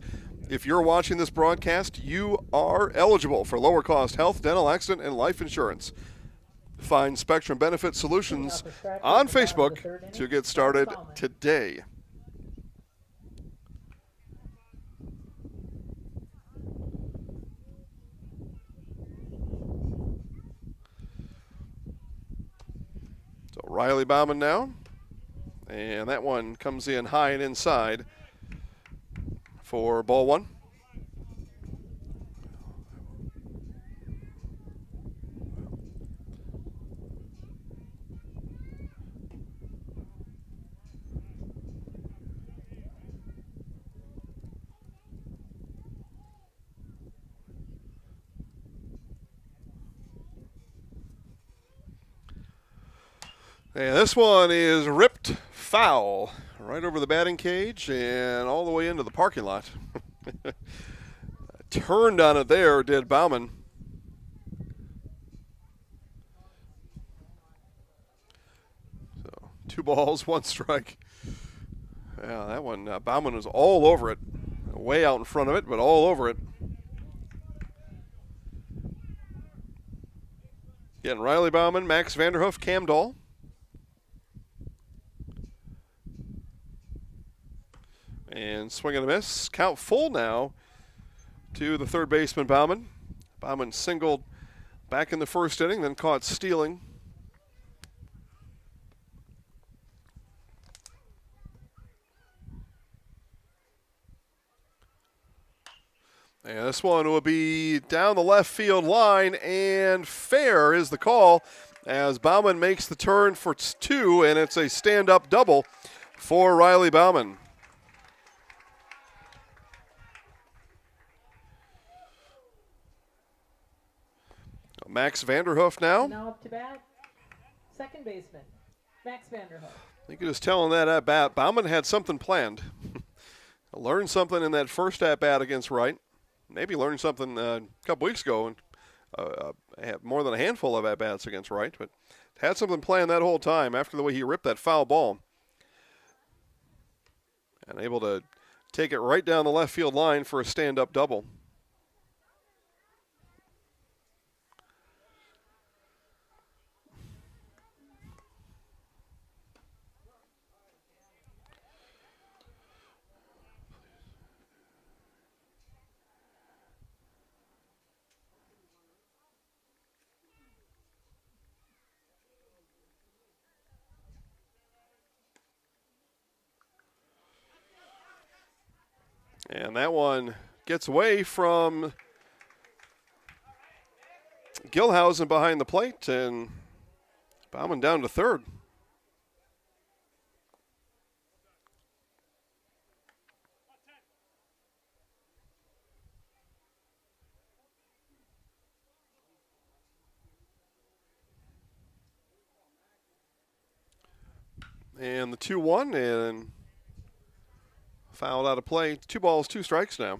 If you're watching this broadcast, you are eligible for lower cost health, dental, accident, and life insurance. Find Spectrum Benefit Solutions on Facebook to get started today. So Riley Bauman now, and that one comes in high and inside for ball 1. And this one is ripped foul right over the batting cage and all the way into the parking lot. Turned on it there, did Bauman. So 2 balls, 1 strike. Yeah, that one, Bauman was all over it. Way out in front of it, but all over it. Again, Riley Bauman, Max Vanderhoof, Cam Dahl. And swing and a miss. Count full now to the third baseman, Bauman. Bauman singled back in the first inning, then caught stealing. And this one will be down the left field line, and fair is the call as Bauman makes the turn for 2, and it's a stand-up double for Riley Bauman. Max Vanderhoof now. Now up to bat, second baseman, Max Vanderhoof. I think he was telling that at bat. Bauman had something planned. Learned something in that first at bat against Wright. Maybe learned something a couple weeks ago and had more than a handful of at bats against Wright, but had something planned that whole time after the way he ripped that foul ball. And able to take it right down the left field line for a stand-up double. And that one gets away from Gilhausen behind the plate, and Bauman down to third. And the 2-1, and fouled out of play. 2 balls, 2 strikes now.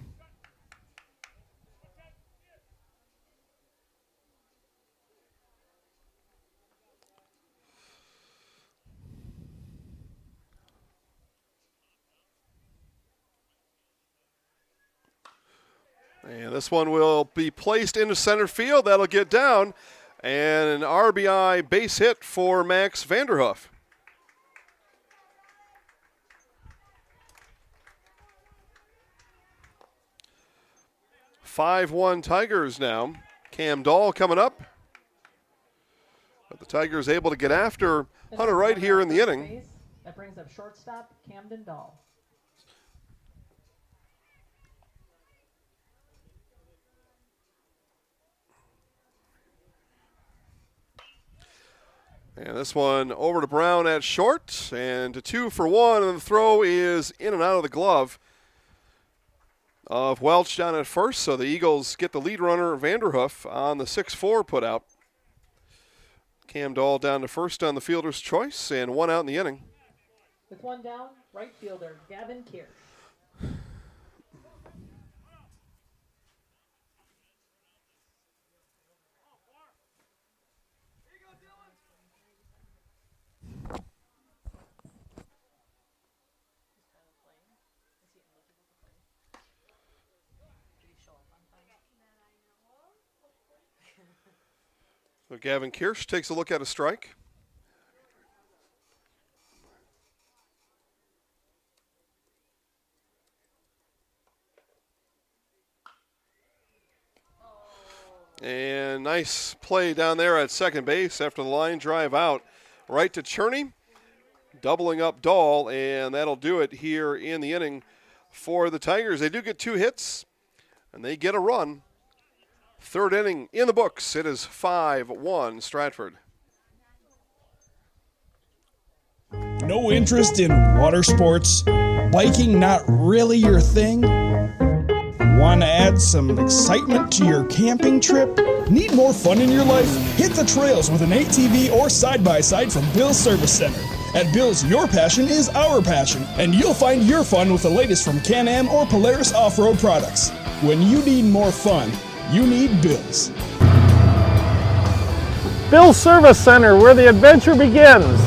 And this one will be placed into center field. That'll get down. And an RBI base hit for Max Vanderhoof. 5-1 Tigers now. Cam Dahl coming up. But the Tigers able to get after Hunter Wright here in the inning. That brings up shortstop Camden Dahl. And this one over to Brown at short, and to 2 for 1, and the throw is in and out of the glove of Welch down at first, so the Eagles get the lead runner, Vanderhoof, on the 6-4 put out. Cam Dahl down to first on the fielder's choice, and 1 out in the inning. With 1 down, right fielder Gavin Kirsch. So Gavin Kirsch takes a look at a strike. And nice play down there at second base after the line drive out. Right to Cherney, doubling up Dahl, and that'll do it here in the inning for the Tigers. They do get 2 hits, and they get a run. Third inning in the books. It is 5-1 Stratford. No interest in water sports? Biking not really your thing? Want to add some excitement to your camping trip? Need more fun in your life? Hit the trails with an ATV or side-by-side from Bill's Service Center. At Bill's, your passion is our passion, and you'll find your fun with the latest from Can-Am or Polaris off-road products. When you need more fun, you need Bill's. Bill's Service Center, where the adventure begins.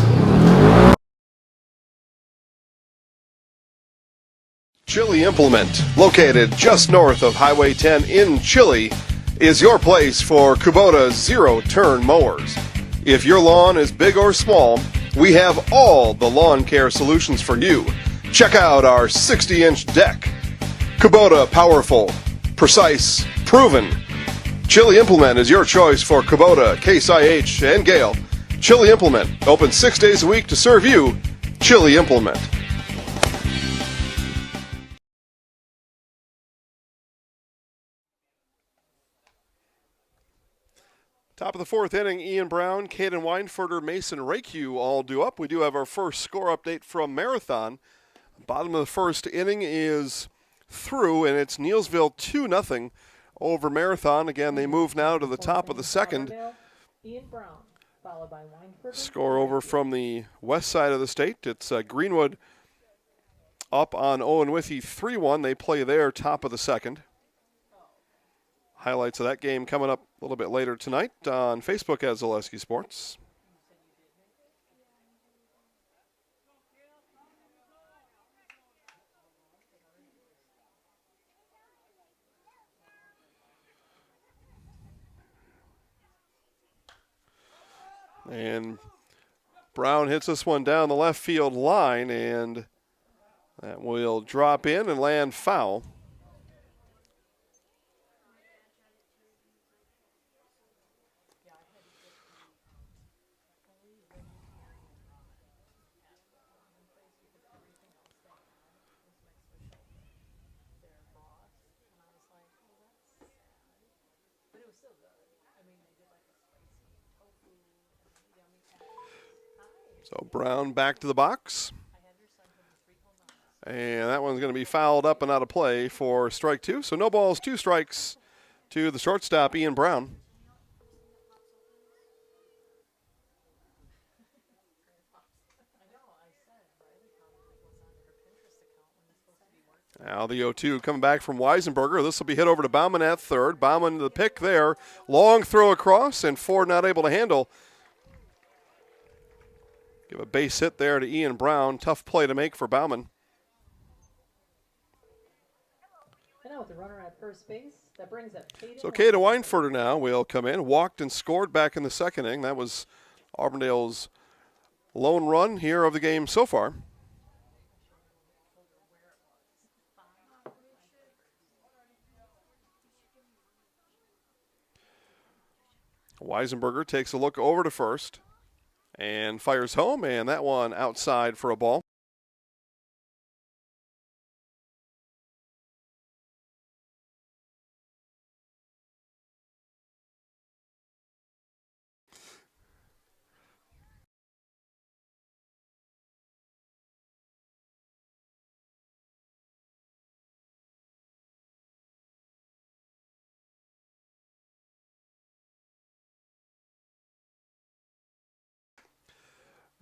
Chili Implement, located just north of Highway 10 in Chile, is your place for Kubota zero-turn mowers. If your lawn is big or small, we have all the lawn care solutions for you. Check out our 60-inch deck. Kubota, powerful, precise, proven. Chili Implement is your choice for Kubota, Case IH, and Gale. Chili Implement, open 6 days a week to serve you. Chili Implement. Top of the fourth inning, Ian Brown, Caden Weinfurter, Mason Rakehue all due up. We do have our first score update from Marathon. Bottom of the first inning is through, and it's Neilsville 2-0 over Marathon. Again, they move now to the top of the second. Ian Brown, followed by Weinfurter. Score over from the west side of the state. It's Greenwood up on Owen Withee 3-1. They play there top of the second. Highlights of that game coming up a little bit later tonight on Facebook as Zaleski Sports. And Brown hits this one down the left field line, and that will drop in and land foul. So Brown back to the box. And that one's going to be fouled up and out of play for strike two. So no balls, 2 strikes to the shortstop, Ian Brown. Now the 0-2 coming back from Weisenberger. This will be hit over to Bauman at third. Bauman the pick there. Long throw across, and Ford not able to handle. Give a base hit there to Ian Brown. Tough play to make for Bauman. And now with the runner at first base, that brings up Caden. So Caden Weinfurter now will come in. Walked and scored back in the second inning. That was Auburndale's lone run here of the game so far. Weisenberger takes a look over to first and fires home, and that one outside for a ball.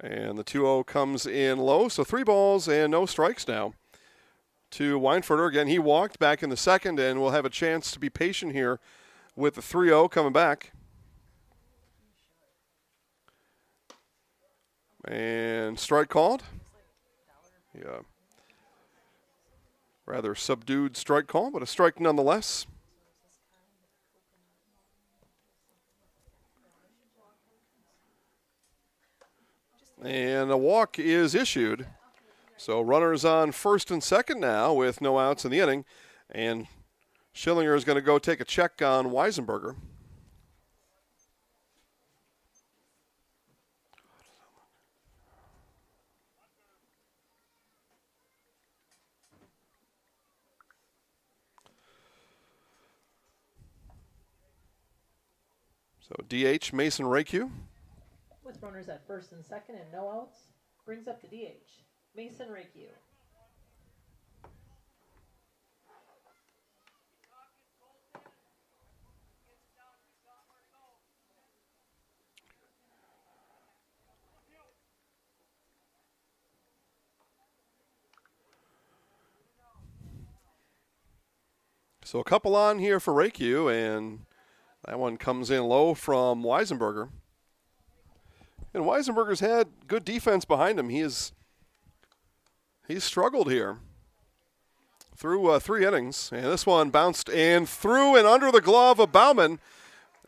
And the 2-0 comes in low, so 3 balls and no strikes now to Weinfurter. Again, he walked back in the second, and will have a chance to be patient here with the 3-0 coming back. And strike called. Yeah. Rather subdued strike call, but a strike nonetheless. And a walk is issued. So runners on first and second now with no outs in the inning. And Schillinger is going to go take a check on Weisenberger. So DH Mason Rakehue. With runners at first and second and no outs, brings up the DH, Mason Rakehue. So a couple on here for Rakehue, and that one comes in low from Weisenberger. And Weisenberger's had good defense behind him. He's struggled here through 3 innings. And this one bounced and through and under the glove of Bauman.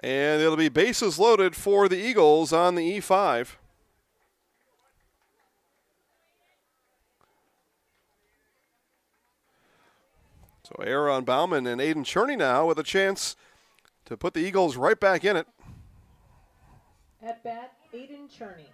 And it'll be bases loaded for the Eagles on the E5. So error on Bauman, and Aiden Cherney now with a chance to put the Eagles right back in it. At bat, Aiden Cherney.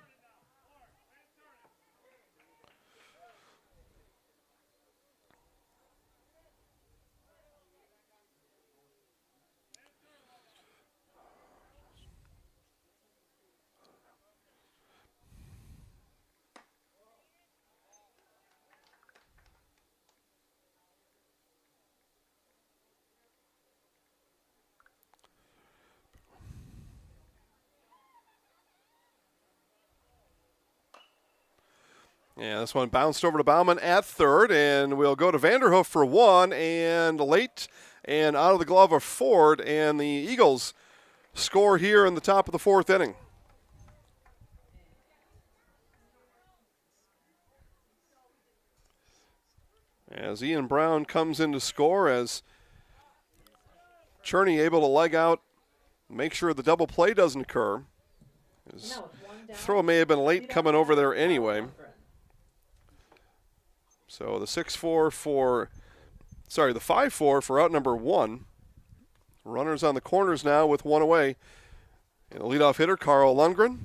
Yeah, this one bounced over to Bauman at third, and we'll go to Vanderhoof for one, and late and out of the glove of Ford, and the Eagles score here in the top of the fourth inning. As Ian Brown comes in to score, as Cherney able to leg out, make sure the double play doesn't occur. His throw may have been late coming over there anyway. So the 5-4 for out number one. Runners on the corners now with one away. And the leadoff hitter, Carl Lundgren.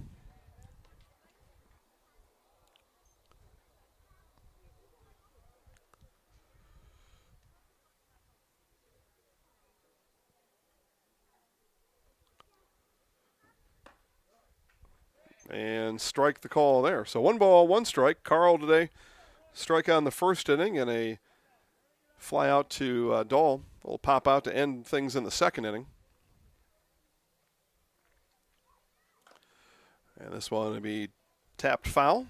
And strike the call there. So 1 ball, 1 strike. Carl today strike out in the first inning and a fly out to Dahl. Will pop out to end things in the second inning. And this one will be tapped foul.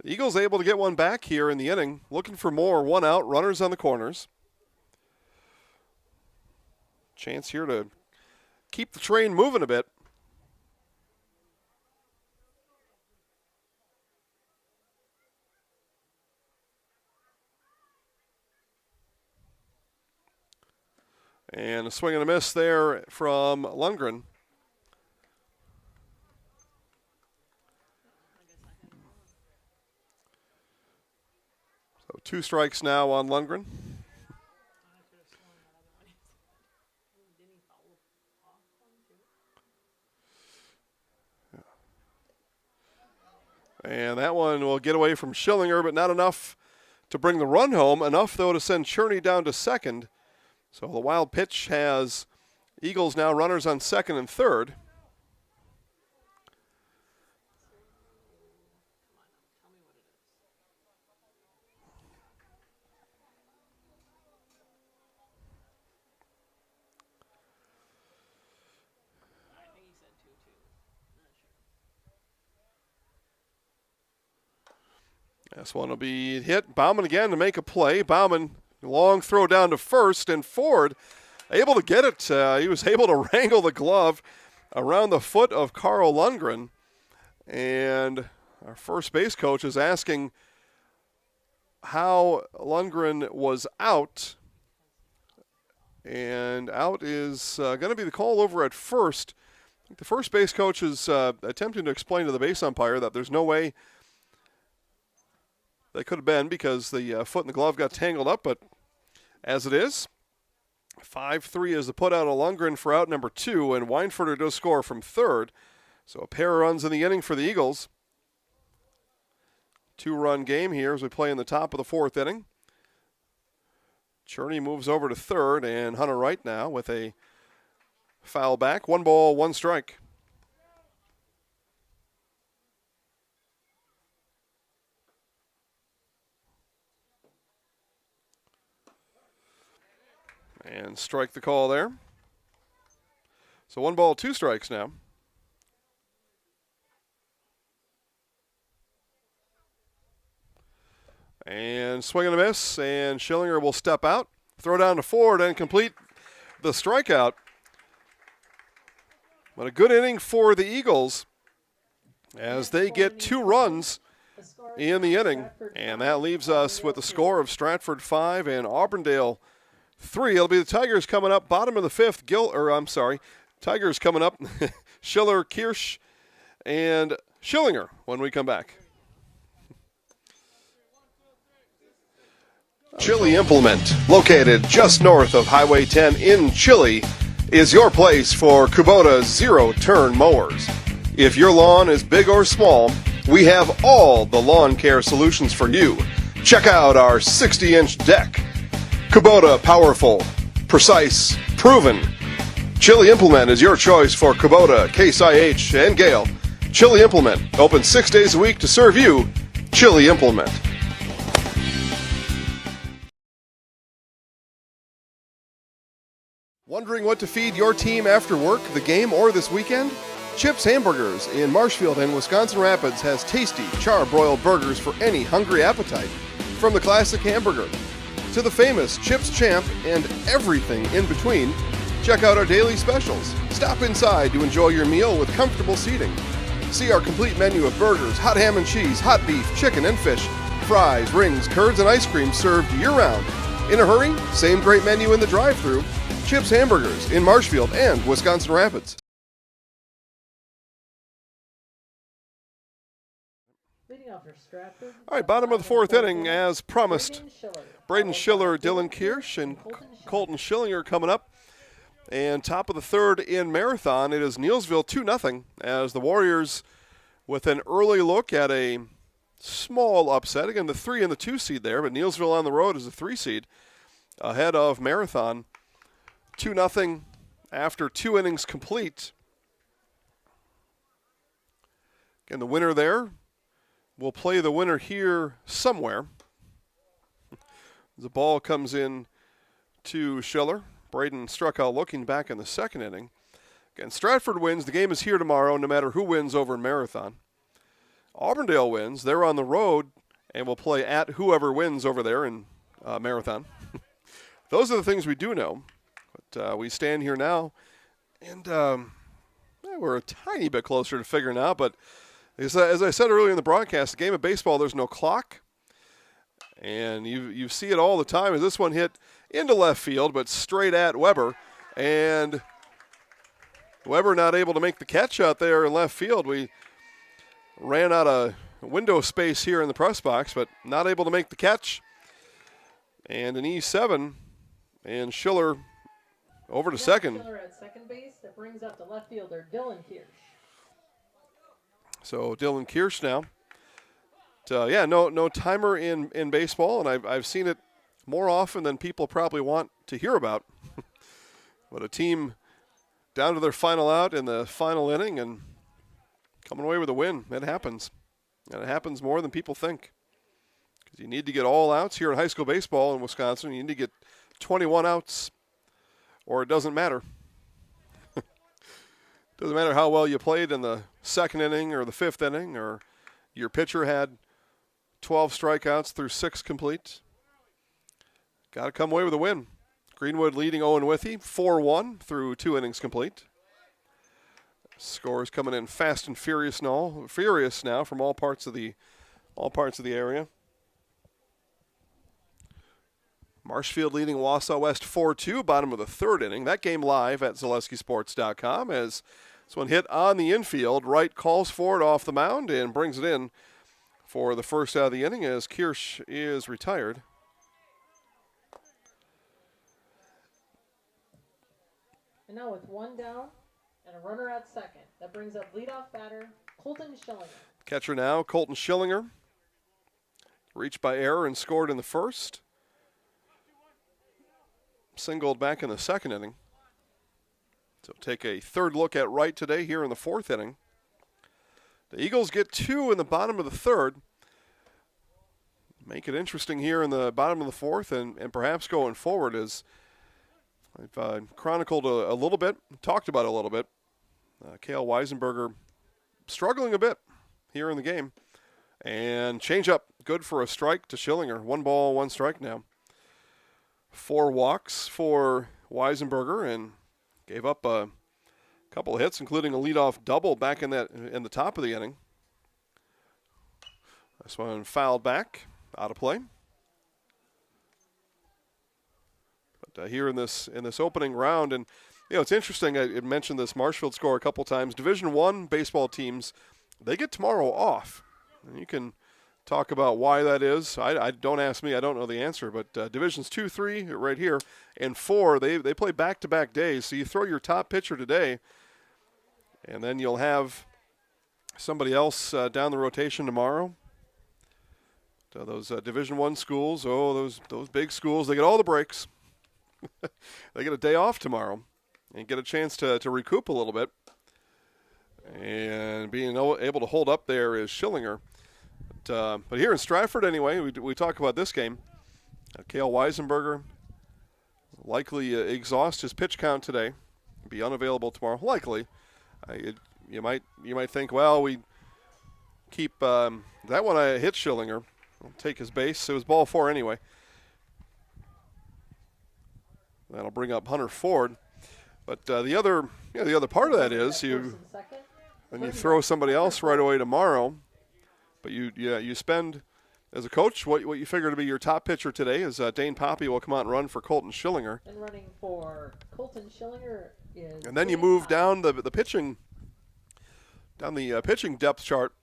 The Eagles able to get one back here in the inning. Looking for more. 1 out. Runners on the corners. Chance here to keep the train moving a bit. And a swing and a miss there from Lundgren. So 2 strikes now on Lundgren. And that one will get away from Schillinger, but not enough to bring the run home. Enough, though, to send Cherney down to second. So the wild pitch has Eagles now runners on second and third. This one will be hit. Bauman again to make a play. Bauman, long throw down to first, and Ford able to get it. He was able to wrangle the glove around the foot of Carl Lundgren. And our first base coach is asking how Lundgren was out. And out is going to be the call over at first. I think the first base coach is attempting to explain to the base umpire that there's no way that could have been because the foot and the glove got tangled up, but as it is, 5-3 is the put out of Lundgren for out number 2, and Weinfurter does score from third. So a pair of runs in the inning for the Eagles. 2-run game here as we play in the top of the fourth inning. Cherney moves over to third, and Hunter Wright now with a foul back. 1 ball, 1 strike. And strike the call there. So 1 ball, 2 strikes now. And swing and a miss, and Schillinger will step out, throw down to Ford, and complete the strikeout. But a good inning for the Eagles as they get 2 runs in the inning. And that leaves us with a score of Stratford 5 and Auburndale 3. It'll be the Tigers coming up, bottom of the 5th. Tigers coming up. Schiller, Kirsch, and Schillinger when we come back. Chili Implement, located just north of Highway 10 in Chili, is your place for Kubota zero-turn mowers. If your lawn is big or small, we have all the lawn care solutions for you. Check out our 60-inch deck. Kubota, powerful, precise, proven. Chili Implement is your choice for Kubota, Case IH, and Gale. Chili Implement, open 6 days a week to serve you. Chili Implement. Wondering what to feed your team after work, the game, or this weekend? Chips Hamburgers in Marshfield and Wisconsin Rapids has tasty, char-broiled burgers for any hungry appetite. From the classic hamburger to the famous Chips Champ and everything in between, check out our daily specials. Stop inside to enjoy your meal with comfortable seating. See our complete menu of burgers, hot ham and cheese, hot beef, chicken and fish, fries, rings, curds, and ice cream served year-round. In a hurry? Same great menu in the drive-thru. Chips Hamburgers in Marshfield and Wisconsin Rapids. Leading off for Stratford. All right, bottom of the fourth inning, as promised. Braden Schiller, Dylan Kirsch, and Colton Schillinger coming up. And top of the third in Marathon, it is Neillsville 2-0 as the Warriors with an early look at a small upset. Again, the 3 and the 2 seed there, but Neillsville on the road is a 3 seed ahead of Marathon. 2-0 after 2 innings complete. Again, the winner there will play the winner here somewhere. The ball comes in to Schiller. Braden struck out looking back in the second inning. Again, Stratford wins. The game is here tomorrow, no matter who wins over in Marathon. Auburndale wins. They're on the road and will play at whoever wins over there in Marathon. Those are the things we do know. But we stand here now, and we're a tiny bit closer to figuring out. But as I said earlier in the broadcast, the game of baseball, there's no clock. And you see it all the time as this one hit into left field, but straight at Weber. And Weber not able to make the catch out there in left field. We ran out of window space here in the press box, but not able to make the catch. And an E7, and Schiller over to second. Schiller at second base. That brings up the left fielder, Dylan Kirsch. So Dylan Kirsch now. No timer in baseball, and I've seen it more often than people probably want to hear about. But a team down to their final out in the final inning and coming away with a win. That happens. And it happens more than people think. Because you need to get all outs here in high school baseball in Wisconsin. You need to get 21 outs or it doesn't matter. Doesn't matter how well you played in the second inning or the fifth inning, or your pitcher had 12 strikeouts through 6 complete. Got to come away with a win. Greenwood leading Owen Withy 4-1 through 2 innings complete. Scores coming in fast and furious now from all parts of the area. Marshfield leading Wausau West 4-2, bottom of the third inning. That game live at ZaleskiSports.com as this one hit on the infield. Wright calls for it off the mound and brings it in for the first out of the inning as Kirsch is retired. And now with one down and a runner at second, that brings up leadoff batter Colton Schillinger. Catcher now, Colton Schillinger. Reached by error and scored in the first. Singled back in the second inning. So take a third look at Wright today here in the fourth inning. The Eagles get 2 in the bottom of the third. Make it interesting here in the bottom of the fourth and perhaps going forward as I've chronicled a little bit, talked about it a little bit. Cale Weisenberger struggling a bit here in the game. And change up, good for a strike to Schillinger. 1 ball, 1 strike now. 4 walks for Weisenberger and gave up a couple of hits, including a leadoff double back in the top of the inning. This one fouled back, out of play. But here in this opening round, and it's interesting. I mentioned this Marshfield score a couple times. Division I baseball teams, they get tomorrow off. And you can talk about why that is. I don't ask me. I don't know the answer. But Divisions 2, 3 right here, and 4, they play back-to-back days. So you throw your top pitcher today, and then you'll have somebody else down the rotation tomorrow. So those Division 1 schools, those big schools, they get all the breaks. They get a day off tomorrow and get a chance to recoup a little bit. And being able to hold up there is Schillinger. But here in Stratford, anyway, we talk about this game. Cale Weisenberger likely exhaust his pitch count today, be unavailable tomorrow. Likely, you might think, well, we keep that one. I hit Schillinger. I'll take his base. It was ball 4 anyway. That'll bring up Hunter Ford. But the other part of that is you throw somebody else right away tomorrow. But you spend, as a coach, what you figure to be your top pitcher today is Dane Poppy will come out and run for Colton Schillinger. And running for Colton Schillinger is. And then you move down the pitching depth chart,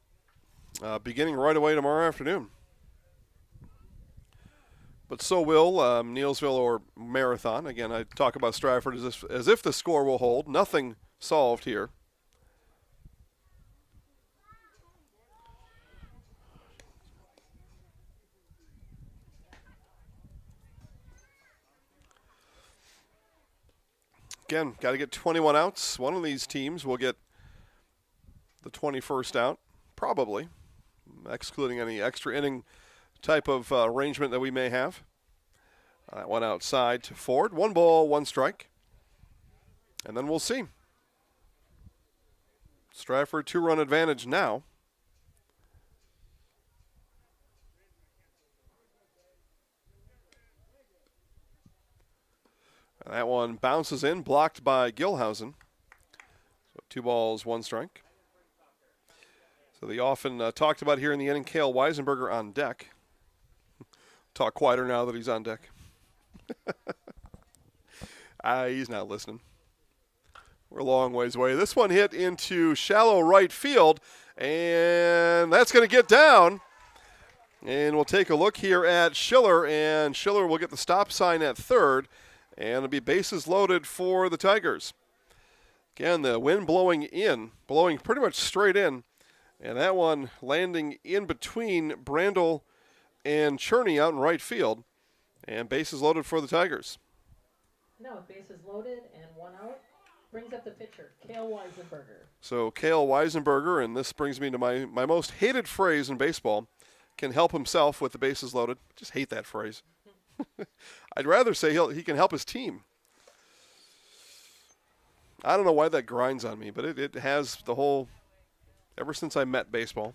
beginning right away tomorrow afternoon. But so will Neilsville or Marathon. Again, I talk about Stratford as if the score will hold. Nothing solved here. Again, got to get 21 outs. One of these teams will get the 21st out, probably, excluding any extra inning type of arrangement that we may have. That one outside to Ford. 1 ball, 1 strike. And then we'll see. Stratford 2-run advantage now. And that one bounces in, blocked by Gilhausen. So 2 balls, 1 strike. So the often talked about here in the inning, Cale Weisenberger on deck. Talk quieter now that he's on deck. He's not listening. We're a long ways away. This one hit into shallow right field, and that's going to get down. And we'll take a look here at Schiller, and Schiller will get the stop sign at third, and it'll be bases loaded for the Tigers. Again, the wind blowing pretty much straight in, and that one landing in between Brandel and Cherney out in right field, and bases loaded for the Tigers. Now with bases loaded and 1 out, brings up the pitcher, Cale Weisenberger. So Cale Weisenberger, and this brings me to my most hated phrase in baseball, can help himself with the bases loaded. Just hate that phrase. I'd rather say he can help his team. I don't know why that grinds on me, but it has the whole, ever since I met baseball,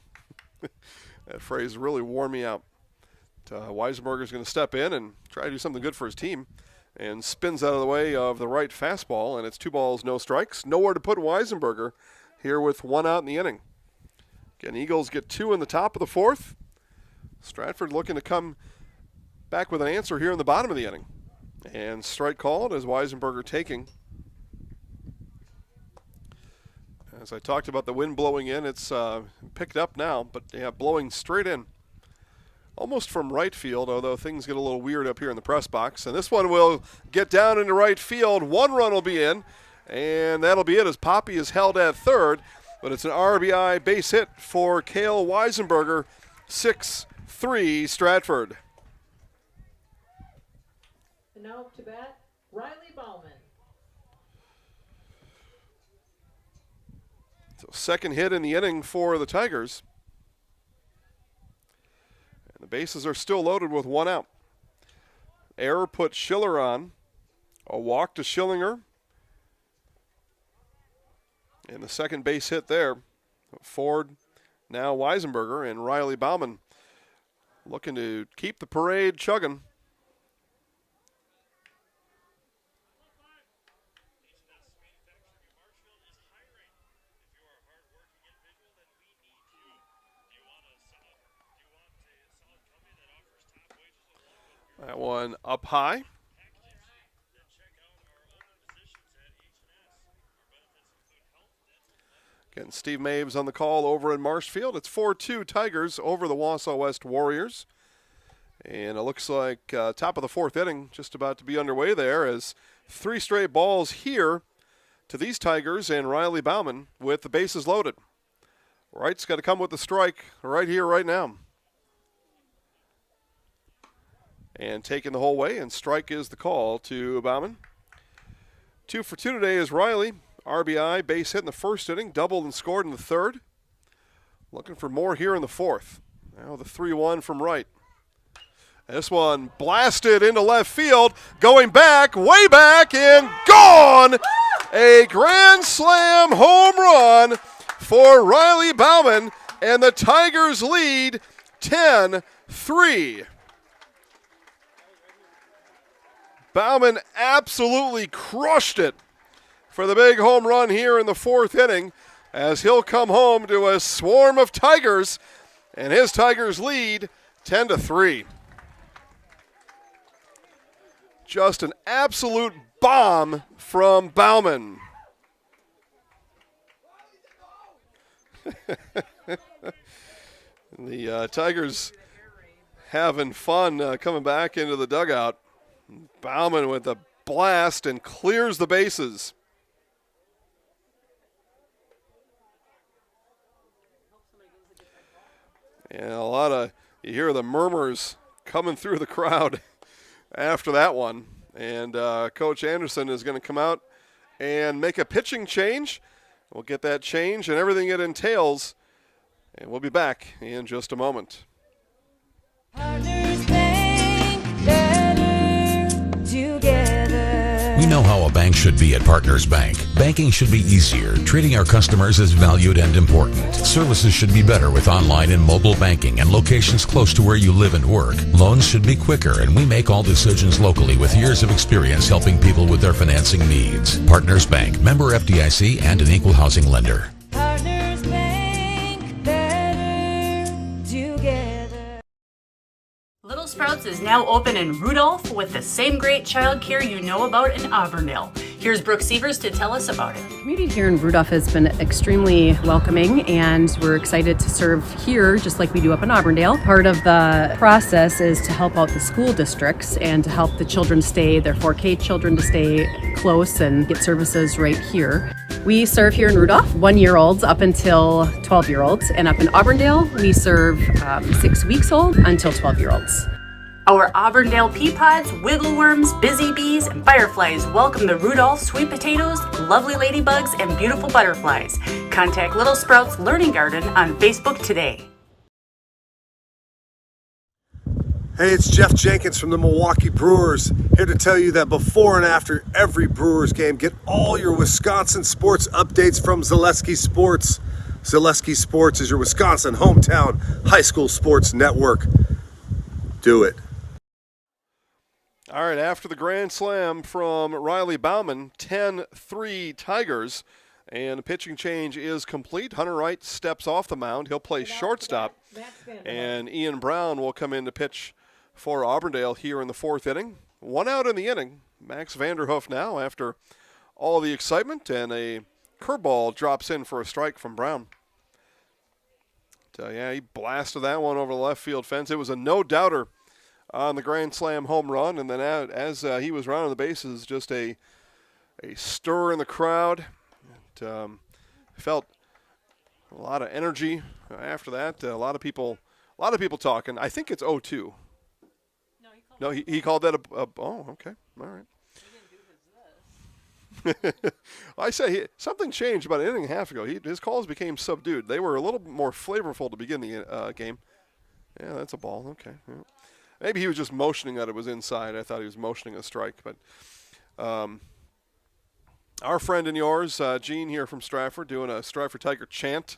that phrase really wore me out. Weisenberger's going to step in and try to do something good for his team, and spins out of the way of the right fastball, and it's 2 balls, no strikes. Nowhere to put Weisenberger here with 1 out in the inning. Again, Eagles get 2 in the top of the 4th. Stratford looking to come back with an answer here in the bottom of the inning. And strike called as Weisenberger taking. As I talked about the wind blowing in, it's picked up now, but blowing straight in. Almost from right field, although things get a little weird up here in the press box. And this one will get down into right field. 1 run will be in, and that'll be it as Poppy is held at third. But it's an RBI base hit for Cale Weisenberger, 6-3 Stratford. And now up to bat, Riley Bauman. So second hit in the inning for the Tigers. The bases are still loaded with 1 out. Error put Schiller on. A walk to Schillinger. And the second base hit there. Ford, now Weisenberger, and Riley Bauman looking to keep the parade chugging. That one up high. Again, And Steve Maves on the call over in Marshfield. It's 4-2 Tigers over the Wausau West Warriors. And it looks like top of the fourth inning just about to be underway there as 3 straight balls here to these Tigers and Riley Bauman with the bases loaded. Wright's got to come with the strike right here, right now. And taking the whole way, and strike is the call to Bauman. 2 for 2 today is Riley. RBI, base hit in the first inning, doubled and scored in the third. Looking for more here in the fourth. Now the 3-1 from Wright. This one blasted into left field, going back, way back, and gone! A grand slam home run for Riley Bauman, and the Tigers lead 10-3. Bauman absolutely crushed it for the big home run here in the fourth inning as he'll come home to a swarm of Tigers, and his Tigers lead 10-3. Just an absolute bomb from Bauman. The Tigers having fun coming back into the dugout. Bauman with a blast and clears the bases. And you hear the murmurs coming through the crowd after that one. And Coach Anderson is going to come out and make a pitching change. We'll get that change and everything it entails. And we'll be back in just a moment. We know how a bank should be at Partners Bank. Banking should be easier, treating our customers as valued and important. Services should be better with online and mobile banking and locations close to where you live and work. Loans should be quicker, and we make all decisions locally with years of experience helping people with their financing needs. Partners Bank, member FDIC, and an equal housing lender. Partners Bank, better together. Little Sprouts is now open in Rudolph with the same great childcare you know about in Auburndale. Here's Brooke Sievers to tell us about it. The community here in Rudolph has been extremely welcoming, and we're excited to serve here just like we do up in Auburndale. Part of the process is to help out the school districts and to help the children stay, their 4K children to stay close and get services right here. We serve here in Rudolph 1-year-olds up until 12-year-olds, and up in Auburndale we serve 6 weeks old until 12-year-olds. Our Auburndale pea pods, wiggleworms, busy bees, and fireflies welcome the Rudolph sweet potatoes, lovely ladybugs, and beautiful butterflies. Contact Little Sprouts Learning Garden on Facebook today. Hey, it's Jeff Jenkins from the Milwaukee Brewers, here to tell you that before and after every Brewers game, get all your Wisconsin sports updates from Zaleski Sports. Zaleski Sports is your Wisconsin hometown high school sports network. Do it. All right, after the grand slam from Riley Bauman, 10-3 Tigers, and the pitching change is complete. Hunter Wright steps off the mound. He'll play shortstop, and Ian Brown will come in to pitch for Auburndale here in the fourth inning. 1 out in the inning. Max Vanderhoof now after all the excitement, and a curveball drops in for a strike from Brown. He blasted that one over the left field fence. It was a no-doubter on the grand slam home run, and then as he was rounding the bases, just a stir in the crowd. Felt a lot of energy after that. A lot of people talking. I think it's 0-2. No, he called that a oh, okay, all right. I say something changed about an inning and a half ago. His calls became subdued. They were a little more flavorful to begin the game. Yeah, that's a ball. Okay. Yeah. Maybe he was just motioning that it was inside. I thought he was motioning a strike. But our friend and yours, Gene here from Stratford, doing a Stratford Tiger chant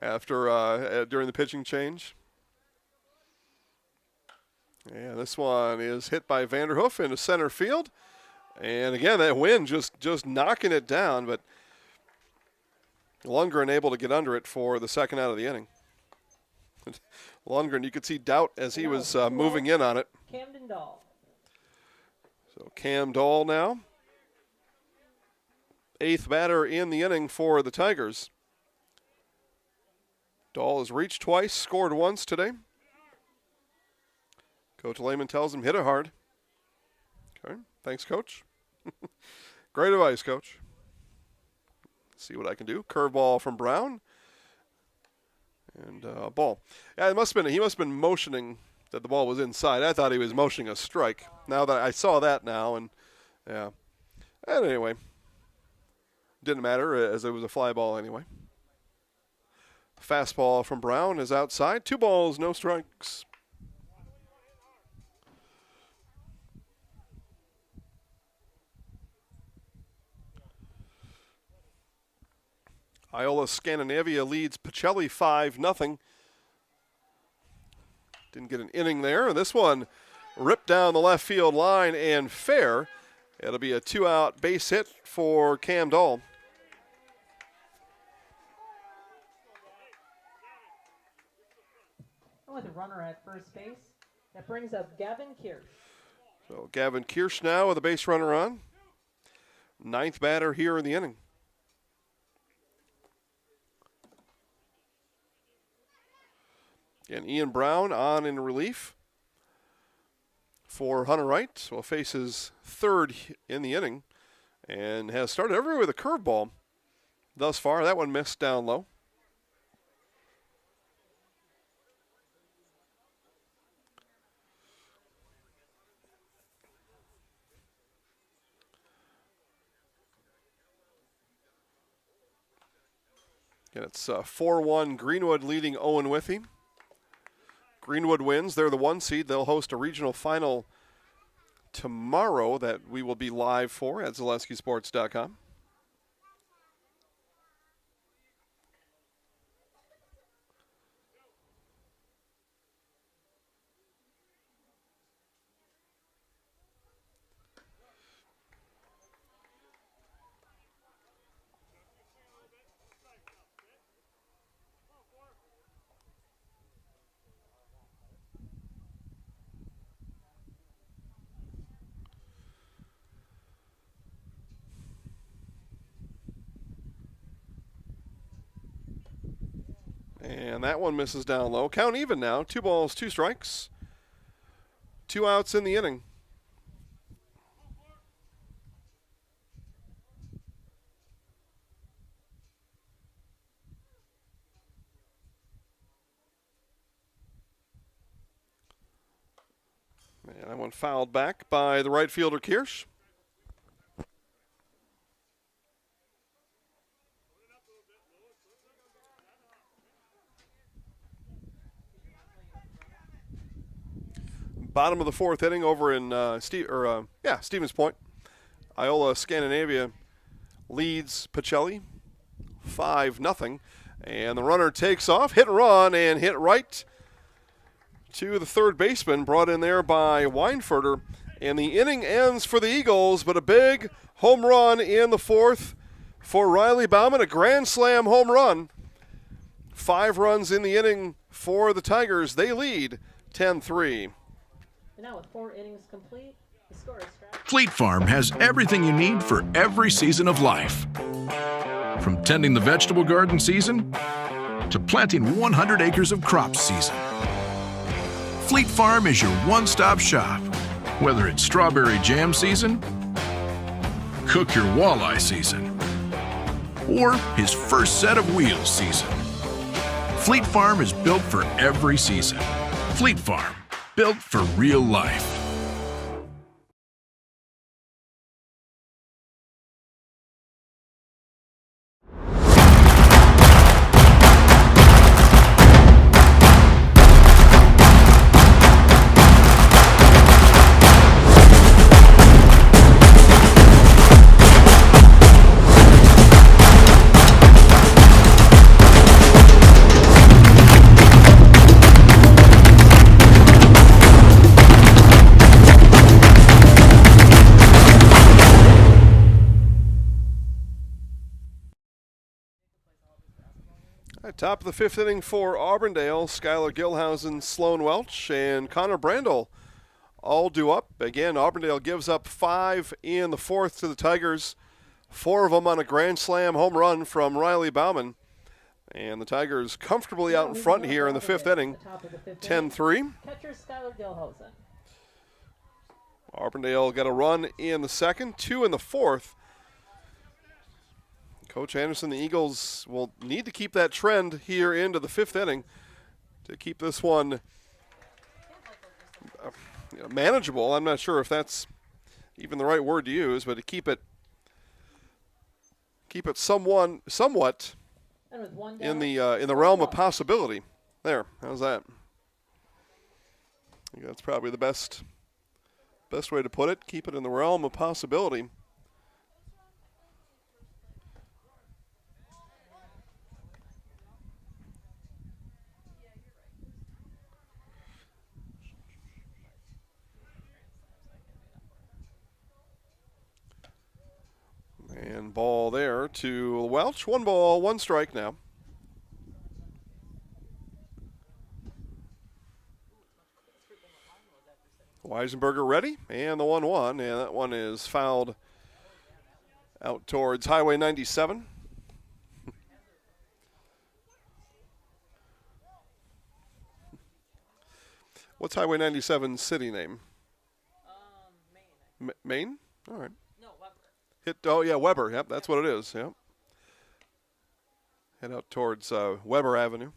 after during the pitching change. Yeah, this one is hit by Vanderhoof into center field. And again, that wind just knocking it down, but Lundgren able to get under it for the second out of the inning. Lundgren, you could see doubt as he was moving in on it. Camden Dahl. So Cam Dahl now. 8th batter in the inning for the Tigers. Dahl has reached twice, scored once today. Coach Lehman tells him, hit it hard. Okay, thanks, Coach. Great advice, Coach. See what I can do. Curveball from Brown. And ball. Yeah, he must have been motioning that the ball was inside. I thought he was motioning a strike. Now that I saw that now, and yeah. And anyway, didn't matter as it was a fly ball anyway. Fastball from Brown is outside. 2 balls, no strikes. Iola Scandinavia leads Pacelli 5-0. Didn't get an inning there. This one ripped down the left field line and fair. It'll be a 2-out base hit for Cam Dahl. With a runner at first base, that brings up Gavin Kirsch. So Gavin Kirsch now with a base runner on. 9th batter here in the inning. And Ian Brown on in relief for Hunter Wright. Will face his 3rd in the inning and has started everywhere with a curveball thus far. That one missed down low. And it's 4-1 Greenwood leading Owen Withey. Greenwood wins. They're the 1 seed. They'll host a regional final tomorrow that we will be live for at ZaleskiSports.com. And that one misses down low. Count even now. 2 balls, 2 strikes. 2 outs in the inning. And that one fouled back by the right fielder Kirsch. Bottom of the 4th inning over in Stevens Point. Iola Scandinavia leads Pacelli 5-0. And the runner takes off, hit and run, and hit right to the 3rd baseman, brought in there by Weinfurter. And the inning ends for the Eagles, but a big home run in the 4th for Riley Bauman, a grand slam home run. 5 runs in the inning for the Tigers. They lead 10-3. And now with 4 innings complete, the score is Stratford. Fleet Farm has everything you need for every season of life. From tending the vegetable garden season to planting 100 acres of crops season. Fleet Farm is your one-stop shop. Whether it's strawberry jam season, cook your walleye season, or his first set of wheels season. Fleet Farm is built for every season. Fleet Farm, built for real life. Top of the 5th inning for Auburndale, Skylar Gilhausen, Sloan Welch, and Connor Brandel all due up. Again, Auburndale gives up 5 in the 4th to the Tigers, 4 of them on a grand slam home run from Riley Bauman. And the Tigers comfortably out in front here in the fifth inning, 10-3. Catcher Skylar Gilhausen. Auburndale got a run in the second, 2 in the fourth. Coach Anderson, the Eagles will need to keep that trend here into the fifth inning to keep this one manageable. I'm not sure if that's even the right word to use, but to keep it somewhat in the realm of possibility. There, how's that? I think that's probably the best way to put it. Keep it in the realm of possibility. And ball there to Welch. 1 ball, 1 strike now. Weisenberger ready, and the 1-1, and that one is fouled out towards Highway 97. What's Highway 97's city name? Maine. All right. Weber. Yep, that's what it is. Yep. Head out towards Weber Avenue.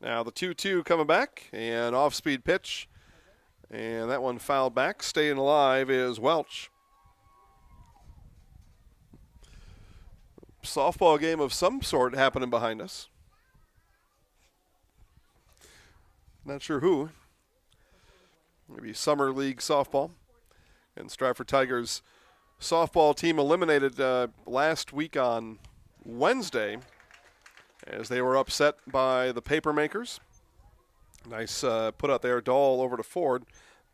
Now the 2-2 coming back, and off-speed pitch, and that one fouled back. Staying alive is Welch. Softball game of some sort happening behind us. Not sure who. Maybe Summer League softball. And Stratford Tigers softball team eliminated last week on Wednesday as they were upset by the Papermakers. Nice put out there, Dahl over to Ford.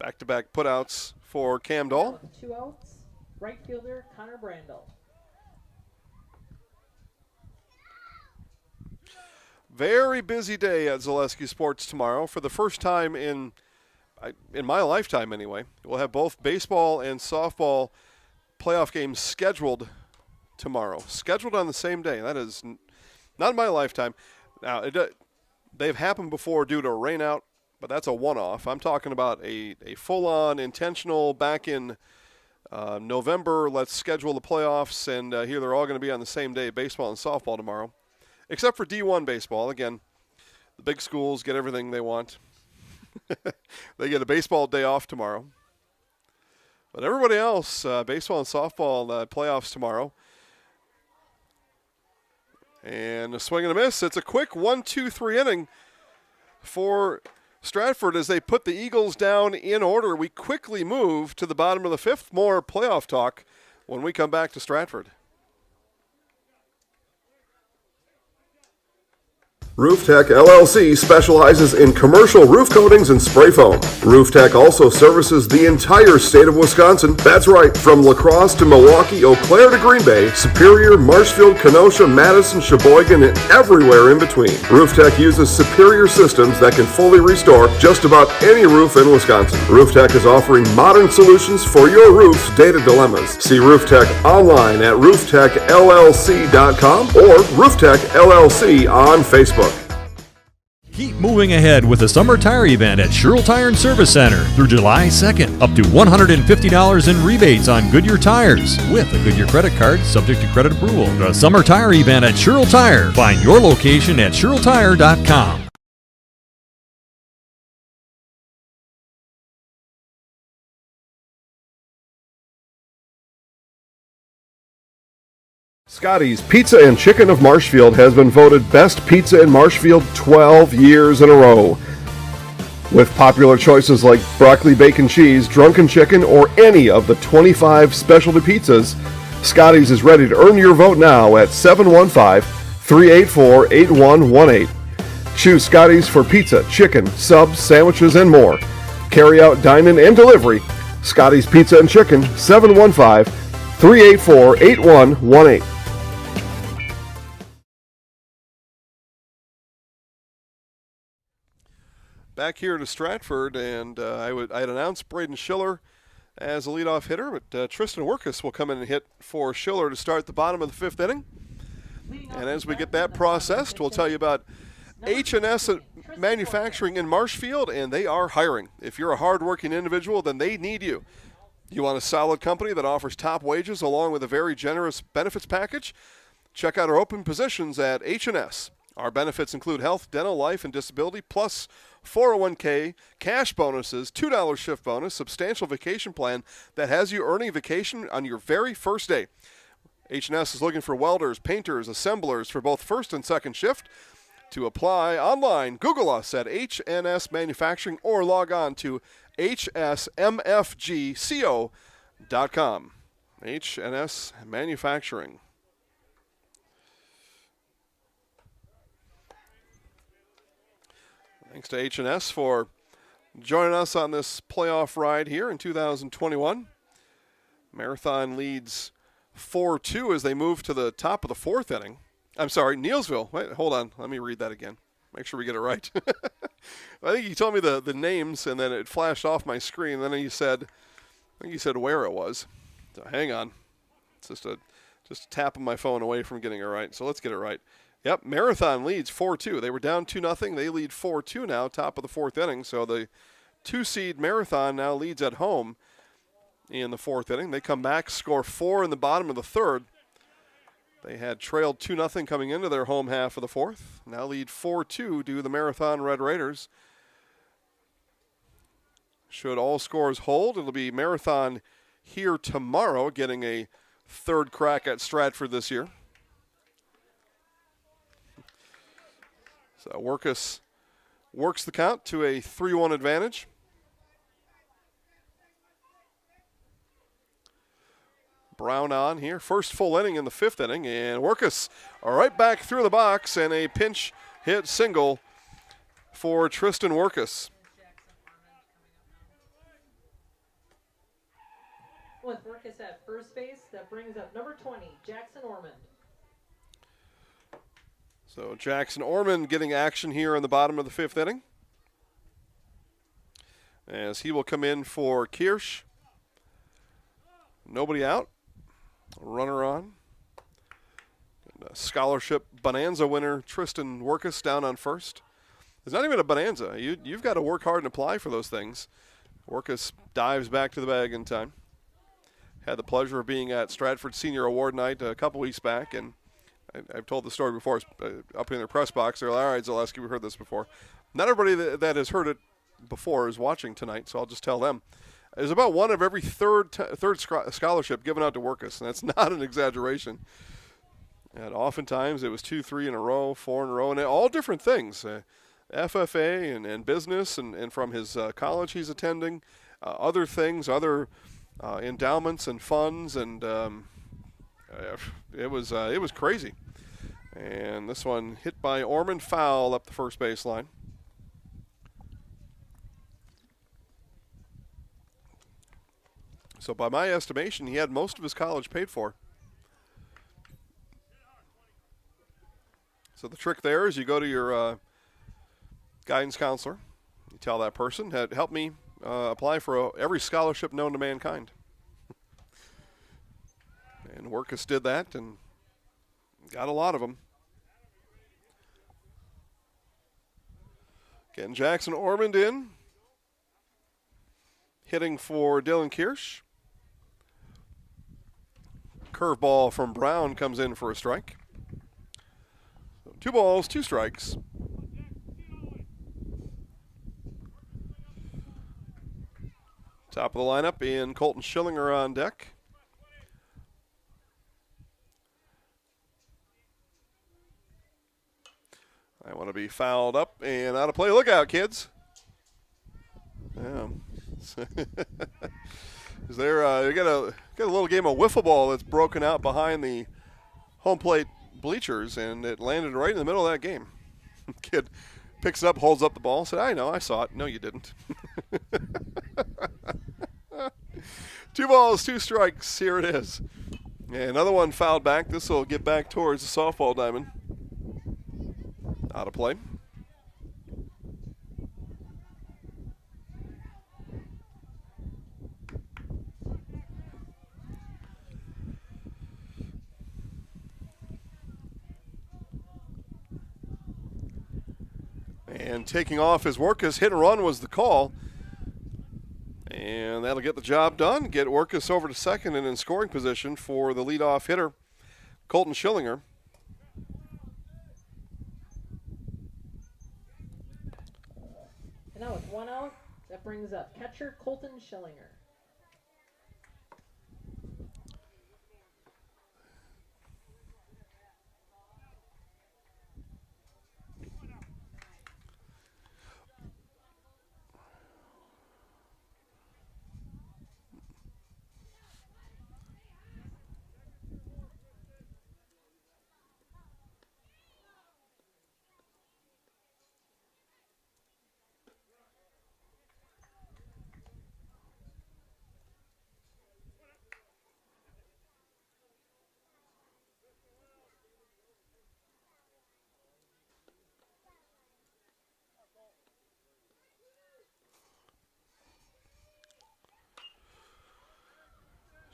Back-to-back putouts for Cam Dahl. 2 outs, right fielder Connor Brandel. Very busy day at Zaleski Sports tomorrow. For the first time in my lifetime anyway, we'll have both baseball and softball playoff games scheduled tomorrow. Scheduled on the same day. That is not in my lifetime. Now, they've happened before due to a rainout, but that's a one-off. I'm talking about a full-on intentional back in November. Let's schedule the playoffs, and here they're all going to be on the same day, baseball and softball tomorrow, except for D1 baseball. Again, the big schools get everything they want. They get a baseball day off tomorrow. But everybody else, baseball and softball playoffs tomorrow. And a swing and a miss. It's a quick 1-2-3 inning for Stratford as they put the Eagles down in order. We quickly move to the bottom of the fifth. More playoff talk when we come back to Stratford. Roof Tech LLC specializes in commercial roof coatings and spray foam. Roof Tech also services the entire state of Wisconsin. That's right, from La Crosse to Milwaukee, Eau Claire to Green Bay, Superior, Marshfield, Kenosha, Madison, Sheboygan, and everywhere in between. Roof Tech uses superior systems that can fully restore just about any roof in Wisconsin. Roof Tech is offering modern solutions for your roof's data dilemmas. See Roof Tech online at rooftechllc.com or Roof Tech LLC on Facebook. Keep moving ahead with the summer tire event at Sherrill Tire and Service Center through July 2nd. Up to $150 in rebates on Goodyear tires with a Goodyear credit card subject to credit approval. The summer tire event at Sherrill Tire. Find your location at SherrillTire.com. Scotty's Pizza and Chicken of Marshfield has been voted Best Pizza in Marshfield 12 years in a row. With popular choices like broccoli bacon cheese, drunken chicken, or any of the 25 specialty pizzas, Scotty's is ready to earn your vote now at 715-384-8118. Choose Scotty's for pizza, chicken, subs, sandwiches, and more. Carry out, dine-in, and delivery. Scotty's Pizza and Chicken, 715-384-8118. Back here to Stratford, and I'd announced Braden Schiller as a leadoff hitter, but Tristan Workus will come in and hit for Schiller to start the bottom of the 5th inning. And as we get that processed, we'll tell you about H&S Manufacturing in Marshfield, and they are hiring. If you're a hardworking individual, then they need you. You want a solid company that offers top wages along with a very generous benefits package? Check out our open positions at H&S. Our benefits include health, dental, life, and disability, plus 401k, cash bonuses, $2 shift bonus, substantial vacation plan that has you earning vacation on your very first day. H&S is looking for welders, painters, assemblers for both first and second shift. To apply online, Google us at H&S Manufacturing or log on to hsmfgco.com. H&S Manufacturing. Thanks to H&S for joining us on this playoff ride here in 2021. Marathon leads 4-2 as they move to the top of the 4th inning. I'm sorry, Neilsville. Wait, hold on. Let me read that again. Make sure we get it right. I think you told me the names, and then it flashed off my screen. Then you said, I think you said where it was. So hang on. It's just tapping my phone away from getting it right. So let's get it right. Yep, Marathon leads 4-2. They were down 2-0. They lead 4-2 now, top of the 4th inning. So the 2-seed Marathon now leads at home in the 4th inning. They come back, score 4 in the bottom of the 3rd. They had trailed 2-0 coming into their home half of the 4th. Now lead 4-2 to the Marathon Red Raiders. Should all scores hold, it'll be Marathon here tomorrow, getting a 3rd crack at Stratford this year. So Workus works the count to a 3-1 advantage. Brown on here. First full inning in the 5th inning, and Workus right back through the box, and a pinch hit single for Tristan Workus. With Workus at first base, that brings up number 20, Jackson Ormond. So Jackson Ormond getting action here in the bottom of the 5th inning, as he will come in for Kirsch. Nobody out. Runner on. And scholarship bonanza winner Tristan Workus down on first. It's not even a bonanza. You've got to work hard and apply for those things. Workus dives back to the bag in time. Had the pleasure of being at Stratford Senior Award Night a couple weeks back, and I've told the story before up in their press box. They're like, all right, Zaleski, we've heard this before. Not everybody that has heard it before is watching tonight, so I'll just tell them. There's about one of every third scholarship given out to Workus, and that's not an exaggeration. And oftentimes it was 2, 3 in a row, 4 in a row, and all different things. FFA and business, and from his college he's attending, other things, other endowments and funds, and it was crazy. And this one hit by Ormond, foul up the first baseline. So by my estimation, he had most of his college paid for. So the trick there is you go to your guidance counselor. You tell that person, help me apply for every scholarship known to mankind. And Workus did that and got a lot of them. Getting Jackson Ormond in. Hitting for Dylan Kirsch. Curveball from Brown comes in for a strike. So 2 balls, 2 strikes. Top of the lineup, and Colton Schillinger on deck. I want to be fouled up and out of play. Look out, kids. Yeah. Is there? You got a little game of wiffle ball that's broken out behind the home plate bleachers, and it landed right in the middle of that game. Kid picks it up, holds up the ball, said, "I know, I saw it." No, you didn't. 2 balls, 2 strikes. Here it is. And another one fouled back. This will get back towards the softball diamond. Out of play. And taking off his Workus, hit and run was the call. And that'll get the job done. Get Workus over to second and in scoring position for the leadoff hitter, Colton Schillinger. And now with 1 out, that brings up catcher Colton Schillinger.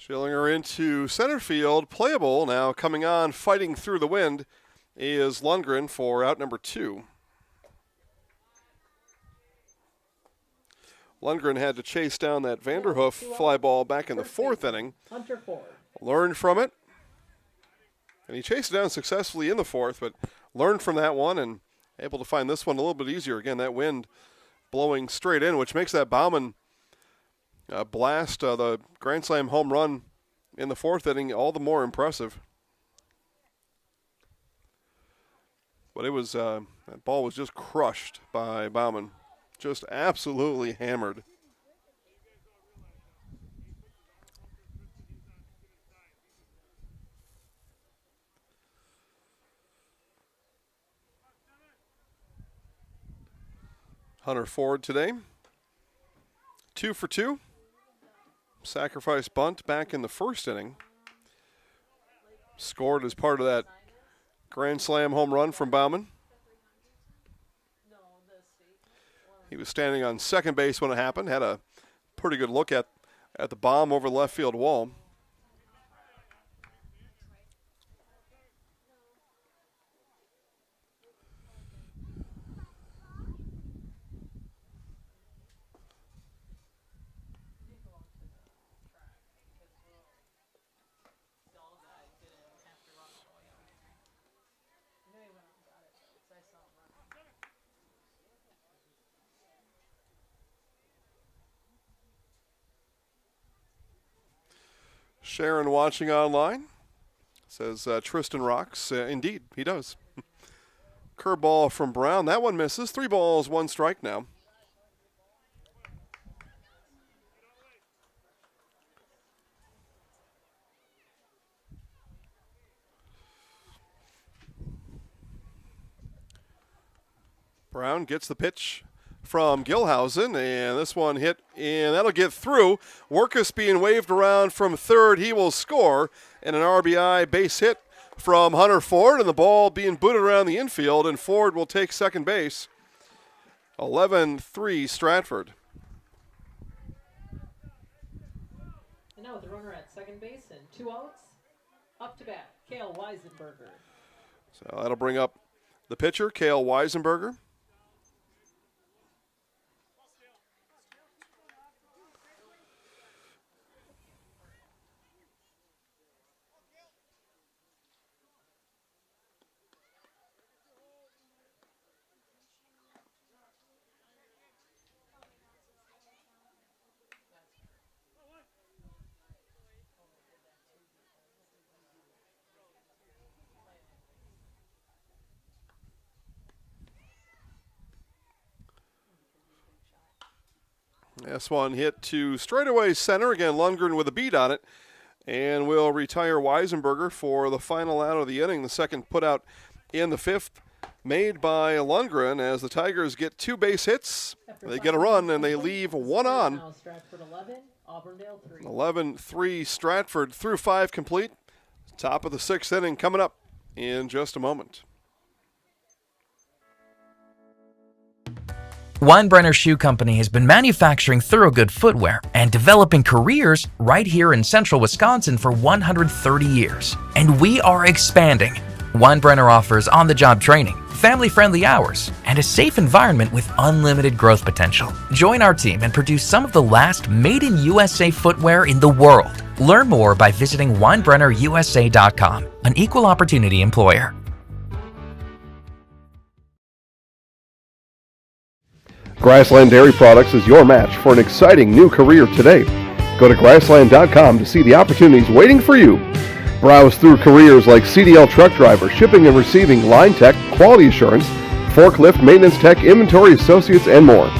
Schillinger into center field, playable. Now coming on, fighting through the wind, is Lundgren for out number 2. Lundgren had to chase down that Vanderhoof fly ball back in the 4th inning. Hunter Ford. Learned from it. And he chased it down successfully in the 4th, but learned from that one and able to find this one a little bit easier. Again, that wind blowing straight in, which makes that Bauman blast, the Grand Slam home run in the 4th inning, all the more impressive. But it was, that ball was just crushed by Bauman. Just absolutely hammered. Hunter Ford today, 2 for 2. Sacrifice bunt back in the 1st inning. Scored as part of that Grand Slam home run from Bauman. He was standing on second base when it happened. Had a pretty good look at the bomb over the left field wall. Sharon watching online says Tristan rocks. Indeed, he does. Curveball from Brown. That one misses. 3 balls, 1 strike now. Brown gets the pitch from Gilhausen, and this one hit, and that'll get through. Workus being waved around from third. He will score, and an RBI base hit from Hunter Ford, and the ball being booted around the infield, and Ford will take second base. 11-3 Stratford. And now with the runner at second base and 2 outs, up to bat, Cale Weisenberger. So that'll bring up the pitcher, Cale Weisenberger. This one hit to straightaway center. Again, Lundgren with a beat on it. And will retire Weisenberger for the final out of the inning. The second put out in the 5th made by Lundgren as the Tigers get 2 base hits. They get a run and they leave 1 on. Stratford 11, Auburndale 3. 11-3 Stratford through 5 complete. Top of the 6th inning coming up in just a moment. Weinbrenner Shoe Company has been manufacturing Thorogood footwear and developing careers right here in central Wisconsin for 130 years. And we are expanding. Weinbrenner offers on-the-job training, family-friendly hours, and a safe environment with unlimited growth potential. Join our team and produce some of the last made-in-USA footwear in the world. Learn more by visiting WeinbrennerUSA.com, an equal opportunity employer. Grassland Dairy Products is your match for an exciting new career today. Go to grassland.com to see the opportunities waiting for you. Browse through careers like CDL truck driver, shipping and receiving, line tech, quality assurance, forklift, maintenance tech, inventory associates, and more.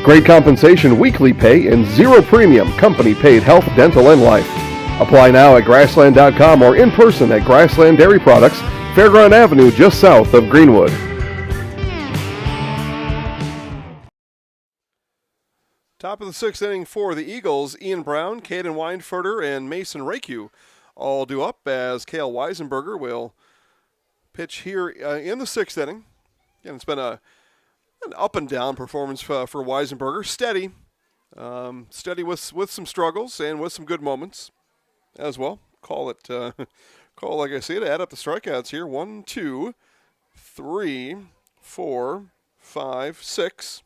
Great compensation, weekly pay, and zero premium, company paid health, dental, and life. Apply now at grassland.com or in person at Grassland Dairy Products, Fairground Avenue, just south of Greenwood. Top of the sixth inning for the Eagles, Ian Brown, Caden Weinfurter, and Mason Raku all due up as Cale Weisenberger will pitch here in the sixth inning. Again, it's been an up and down performance for Weisenberger. Steady with some struggles and with some good moments as well. Call like I say, to add up the strikeouts here. 1, 2, 3, 4, 5, 6.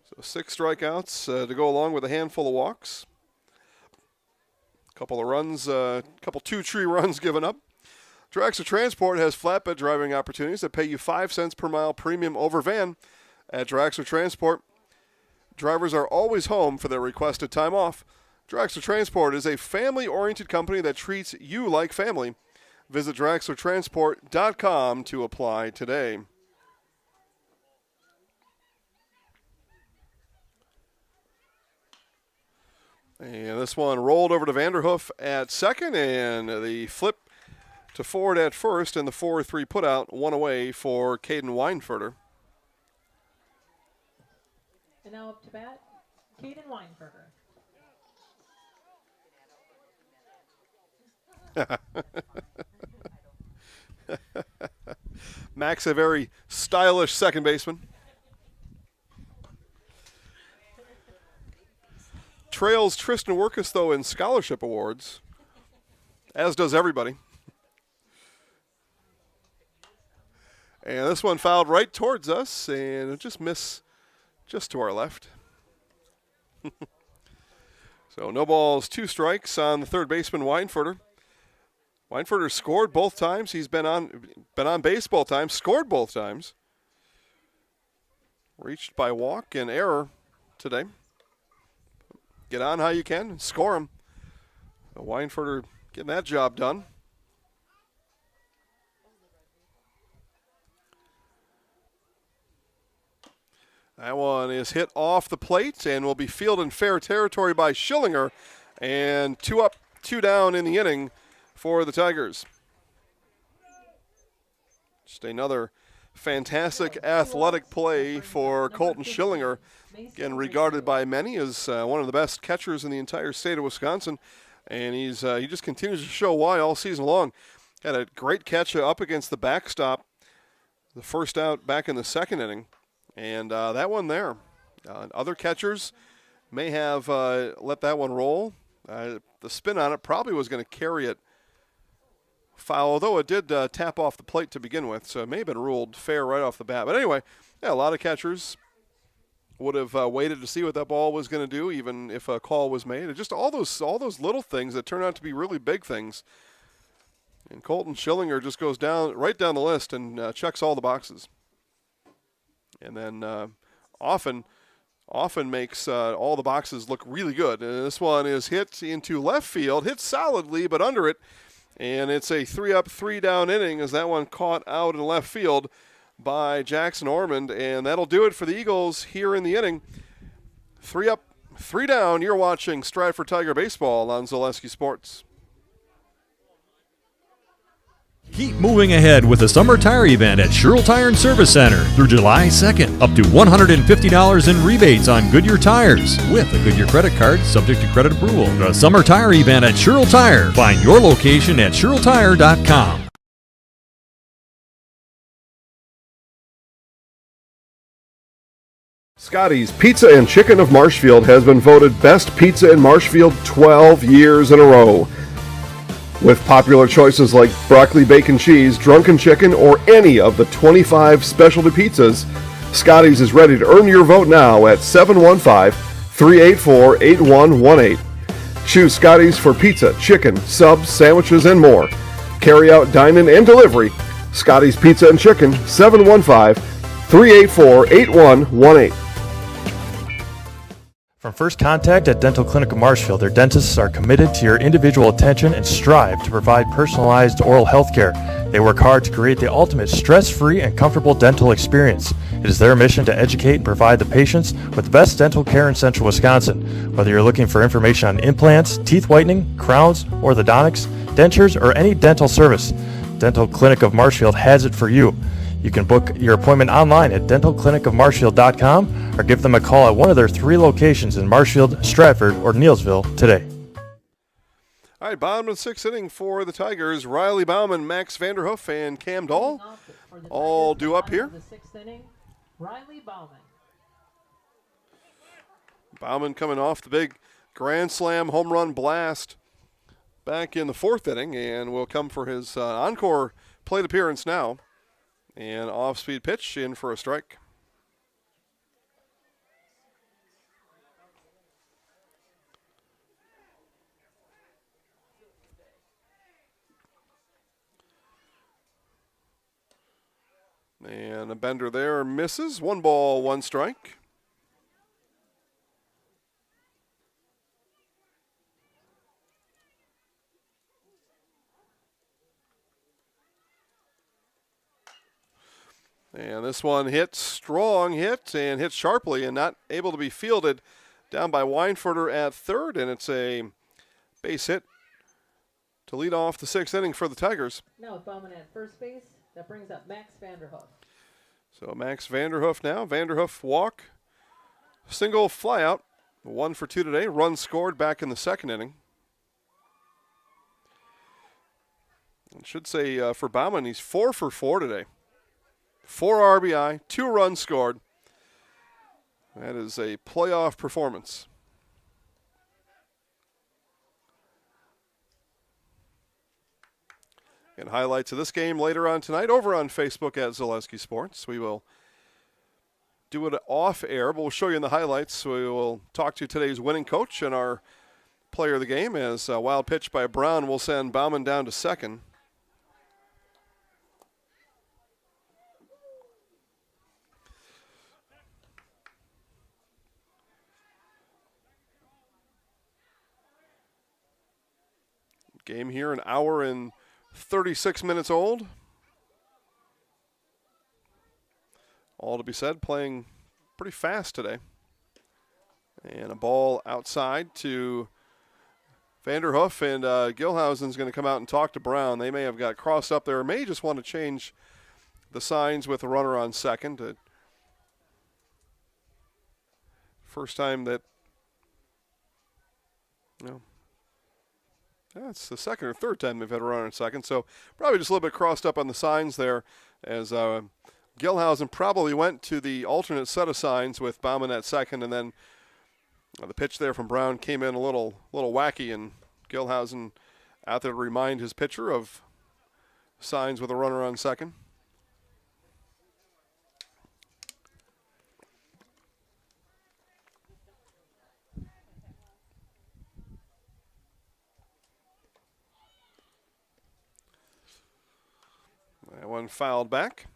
So 6 strikeouts to go along with a handful of walks. A couple of runs, couple 2-tree runs given up. Dragster Transport has flatbed driving opportunities that pay you 5 cents per mile premium over van. At Dragster Transport, drivers are always home for their requested time off. Dragster Transport is a family-oriented company that treats you like family. Visit dragstertransport.com to apply today. And this one rolled over to Vanderhoof at second, and the flip to Ford at first, and the 4-3 putout, one away for Caden Weinfurter. And now up to bat, Caden Weinberger. Max, a very stylish second baseman. Trails Tristan Workus, though, in scholarship awards, as does everybody. And this one fouled right towards us, and it just missed just to our left. So no balls, 2 strikes on the third baseman, Weinfurter. Weinfurter scored both times. He's been on base both times, scored both times. Reached by walk and error today. Get on how you can and score him. So Weinfurter getting that job done. That one is hit off the plate and will be fielded in fair territory by Schillinger. And 2 up, 2 down in the inning for the Tigers. Just another fantastic athletic play for Colton Schillinger. Again, regarded by many as one of the best catchers in the entire state of Wisconsin. And he just continues to show why all season long. Had a great catch up against the backstop, the first out back in the second inning. And that one there. Other catchers may have let that one roll. The spin on it probably was going to carry it foul, although it did tap off the plate to begin with, so it may have been ruled fair right off the bat. But anyway, yeah, a lot of catchers would have waited to see what that ball was going to do, even if a call was made. And just all those little things that turn out to be really big things. And Colton Schillinger just goes right down the list and checks all the boxes. And then often makes all the boxes look really good. And this one is hit into left field, hit solidly, but under it. And it's a 3 up, 3 down inning as that one caught out in left field by Jackson Ormond. And that'll do it for the Eagles here in the inning. 3 up, 3 down. You're watching Stratford Tiger Baseball on Zaleski Sports. Keep moving ahead with the summer tire event at Sherrill Tire and Service Center through July 2nd. Up to $150 in rebates on Goodyear tires with a Goodyear credit card subject to credit approval. The summer tire event at Sherrill Tire. Find your location at SherrillTire.com. Scotty's Pizza and Chicken of Marshfield has been voted Best Pizza in Marshfield 12 years in a row. With popular choices like broccoli bacon cheese, drunken chicken, or any of the 25 specialty pizzas, Scotty's is ready to earn your vote now at 715-384-8118. Choose Scotty's for pizza, chicken, subs, sandwiches, and more. Carry out, dine-in, and delivery. Scotty's Pizza and Chicken, 715-384-8118. From first contact at Dental Clinic of Marshfield, their dentists are committed to your individual attention and strive to provide personalized oral health care. They work hard to create the ultimate stress-free and comfortable dental experience. It is their mission to educate and provide the patients with the best dental care in central Wisconsin. Whether you're looking for information on implants, teeth whitening, crowns, orthodontics, dentures, or any dental service, Dental Clinic of Marshfield has it for you. You can book your appointment online at dentalclinicofmarshfield.com or give them a call at one of their 3 locations in Marshfield, Stratford, or Neillsville today. All right, bottom of the 6th inning for the Tigers. Riley Bauman, Max Vanderhoof, and Cam Dahl all due up here. The 6th inning, Riley Bauman. Bauman coming off the big grand slam home run blast back in the 4th inning, and will come for his encore plate appearance now. And off-speed pitch in for a strike. And a bender there misses. 1 ball, 1 strike. And this one hit, strong hit, and hit sharply and not able to be fielded down by Weinfurter at third. And it's a base hit to lead off the 6th inning for the Tigers. Now with Bauman at first base, that brings up Max Vanderhoof. So Max Vanderhoof now. Vanderhoof walk, single flyout, 1 for 2 today. Run scored back in the 2nd inning. I should say for Bauman, he's 4 for 4 today. 4 RBI, 2 runs scored. That is a playoff performance. And highlights of this game later on tonight over on Facebook at Zaleski Sports. We will do it off air, but we'll show you in the highlights. We will talk to today's winning coach and our player of the game as a wild pitch by Brown will send Bauman down to second. Game here, an hour and 36 minutes old. All to be said, playing pretty fast today. And a ball outside to Vanderhoof, and Gilhousen's going to come out and talk to Brown. They may have got crossed up there, or may just want to change the signs with a runner on second. First time that, it's the 2nd or 3rd time they've had a runner on second, so probably just a little bit crossed up on the signs there as Gilhousen probably went to the alternate set of signs with Bauman at second, and then the pitch there from Brown came in a little wacky, and Gilhousen out there to remind his pitcher of signs with a runner on second. That one fouled back.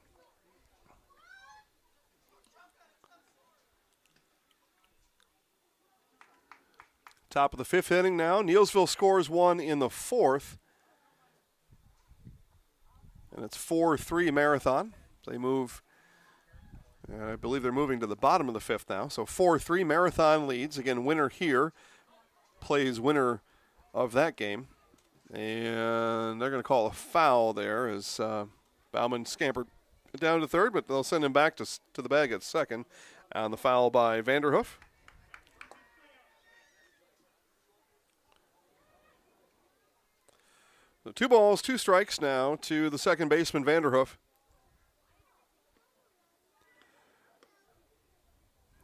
Top of the 5th inning now. Neillsville scores 1 in the 4th. And it's 4-3 Marathon. They move, I believe they're moving to the bottom of the 5th now. So 4-3 Marathon leads. Again, winner here plays winner of that game. And they're going to call a foul there as Bauman scampered down to third, but they'll send him back to the bag at second on the foul by Vanderhoof. So 2 balls, 2 strikes now to the second baseman, Vanderhoof.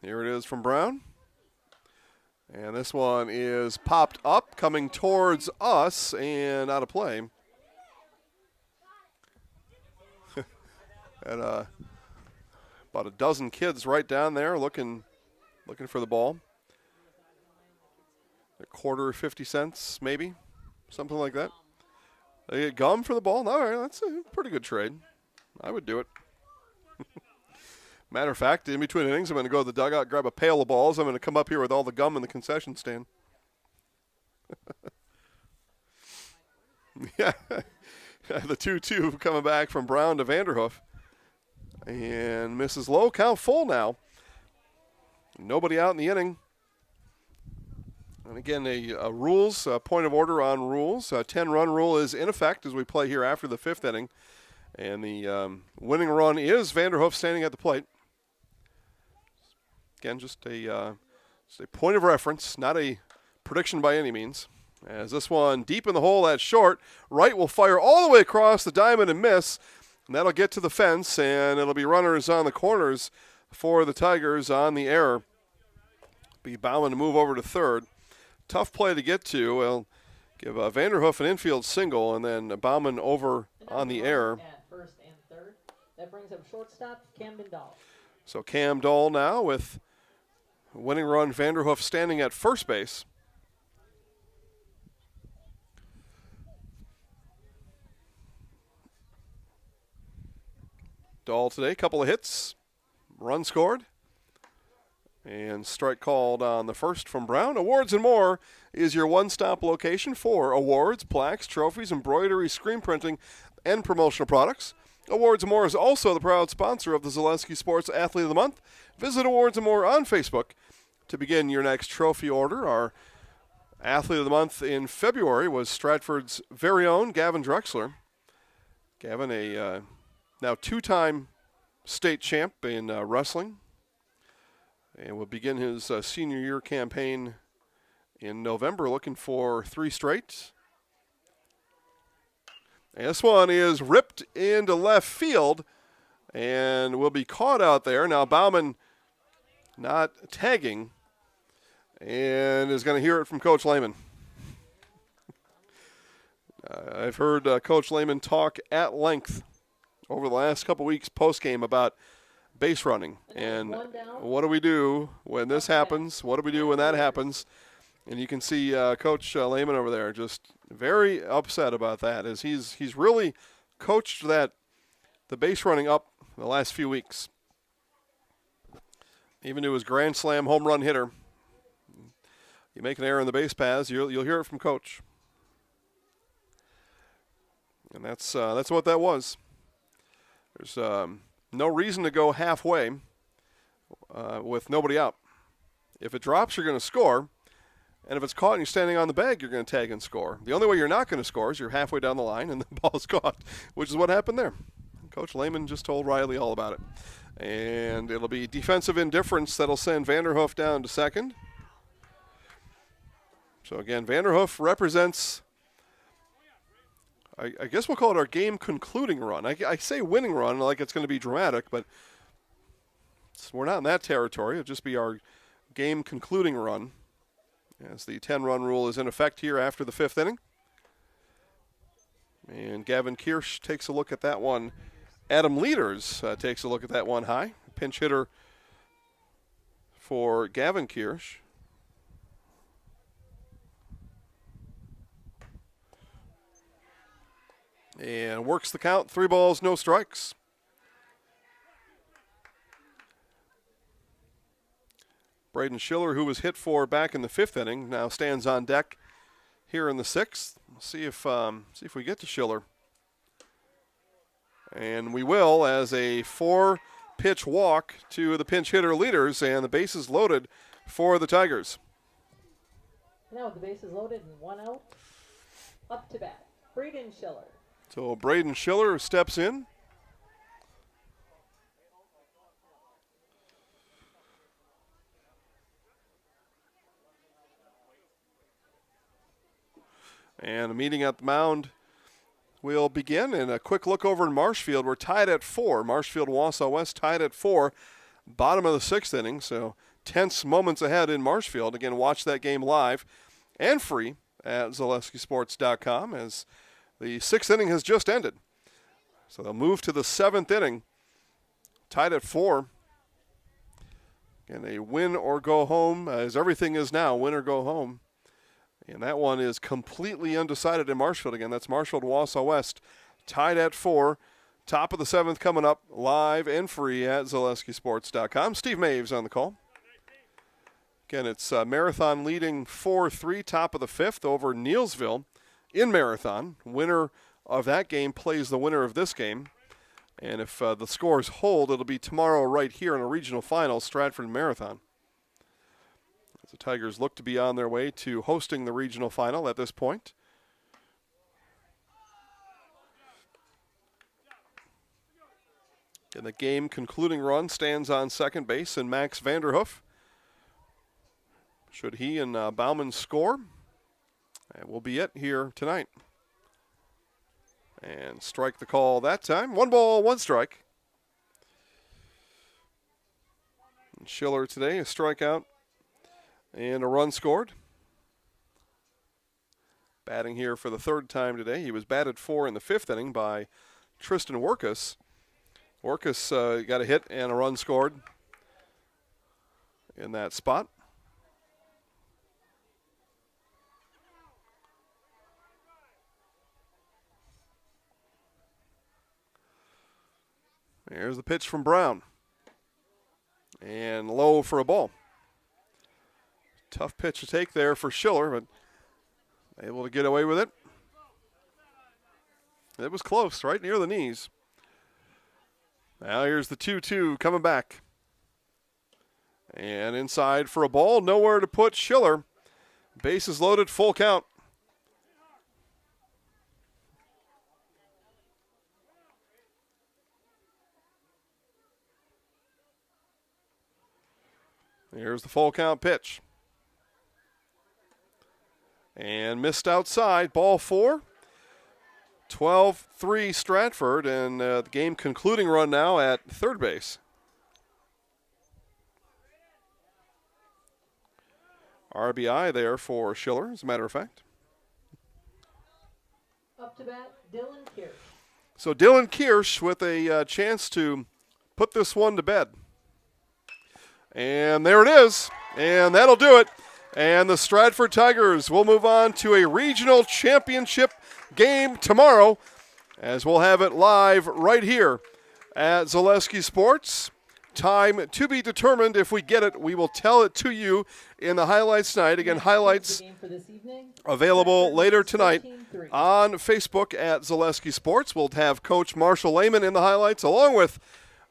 Here it is from Brown. And this one is popped up, coming towards us, and out of play. And about a dozen kids right down there looking for the ball. A quarter, 50 cents, maybe, something like that. They get gum for the ball. All right, that's a pretty good trade. I would do it. Matter of fact, in between innings, I'm going to go to the dugout, grab a pail of balls. I'm going to come up here with all the gum in the concession stand. Yeah, the 2-2 coming back from Brown to Vanderhoof. And misses low, count full now. Nobody out in the inning. And again, a rules, point of order on rules. 10-run rule is in effect as we play here after the 5th inning. And the winning run is Vanderhoof standing at the plate. Again, just a point of reference, not a prediction by any means. As this one deep in the hole at short, Wright will fire all the way across the diamond and miss. And that'll get to the fence, and it'll be runners on the corners for the Tigers on the error. Be Bauman to move over to third. Tough play to get to. We'll give Vanderhoof an infield single, and then Bauman over on the error. At first and third. That brings up shortstop Camden Dahl. So Cam Dahl now with winning run Vanderhoof standing at first base. Dahl today, couple of hits, run scored, and strike called on the first from Brown. Awards and More is your one-stop location for awards, plaques, trophies, embroidery, screen printing, and promotional products. Awards and More is also the proud sponsor of the Zaleski Sports Athlete of the Month. Visit Awards and More on Facebook to begin your next trophy order. Our Athlete of the Month in February was Stratford's very own Gavin Drexler. Gavin, a now 2-time state champ in wrestling, and will begin his senior year campaign in November, looking for 3 straight. And this one is ripped into left field and will be caught out there. Now Bauman not tagging and is going to hear it from Coach Lehman. I've heard Coach Lehman talk at length over the last couple weeks post-game about base running and what do we do when this happens, what do we do when that happens. And you can see Coach Lehman over there just very upset about that, as he's really coached the base running up the last few weeks. Even to his grand slam home run hitter. You make an error in the base paths, you'll hear it from Coach. And that's what that was. There's no reason to go halfway with nobody out. If it drops, you're going to score. And if it's caught and you're standing on the bag, you're going to tag and score. The only way you're not going to score is you're halfway down the line and the ball's caught, which is what happened there. Coach Lehman just told Riley all about it. And it'll be defensive indifference that'll send Vanderhoof down to second. So again, Vanderhoof represents, I guess we'll call it our game concluding run. I say winning run like it's going to be dramatic, but we're not in that territory. It'll just be our game concluding run, as the 10-run rule is in effect here after the 5th inning. And Gavin Kirsch takes a look at that one. Adam Leaders takes a look at that one high. Pinch hitter for Gavin Kirsch. And works the count. 3 balls, no strikes. Braden Schiller, who was hit for back in the 5th inning, now stands on deck here in the 6th. See if we get to Schiller. And we will, as a 4-pitch walk to the pinch hitter Leaders, and the bases loaded for the Tigers. Now with the bases loaded and 1 out, up to bat, Braden Schiller. So Braden Schiller steps in. And a meeting at the mound will begin. And a quick look over in Marshfield. We're tied at 4. Marshfield, Wausau West tied at 4. Bottom of the 6th inning. So tense moments ahead in Marshfield. Again, watch that game live and free at ZaleskiSports.com as the 6th inning has just ended. So they'll move to the 7th inning, tied at 4. And a win or go home, as everything is now, win or go home. And that one is completely undecided in Marshfield again. That's Marshfield-Wausau West, tied at 4. Top of the 7th coming up live and free at ZaleskiSports.com. Steve Maves on the call. Again, it's Marathon leading 4-3, top of the 5th over Neilsville in Marathon. Winner of that game plays the winner of this game. And if the scores hold, it'll be tomorrow right here in a regional final, Stratford Marathon. As the Tigers look to be on their way to hosting the regional final at this point. And the game concluding run stands on second base in Max Vanderhoof. Should he and Bauman score, that will be it here tonight. And strike the call that time. 1 ball, 1 strike. And Schiller today, a strikeout and a run scored. Batting here for the 3rd time today. He was batted for in the 5th inning by Tristan Workus. Workus got a hit and a run scored in that spot. There's the pitch from Brown. And low for a ball. Tough pitch to take there for Schiller, but able to get away with it. It was close, right near the knees. Now here's the 2-2 coming back. And inside for a ball. Nowhere to put Schiller. Bases loaded, full count. Here's the full count pitch. And missed outside, ball 4. 12-3 Stratford, and the game concluding run now at third base. RBI there for Schiller, as a matter of fact. Up to bat, Dylan Kirsch. So Dylan Kirsch with a chance to put this one to bed. And there it is, and that'll do it. And the Stratford Tigers will move on to a regional championship game tomorrow, as we'll have it live right here at Zaleski Sports. Time to be determined. If we get it, we will tell it to you in the highlights tonight. Again, highlights available later tonight on Facebook at Zaleski Sports. We'll have Coach Marshall Lehman in the highlights, along with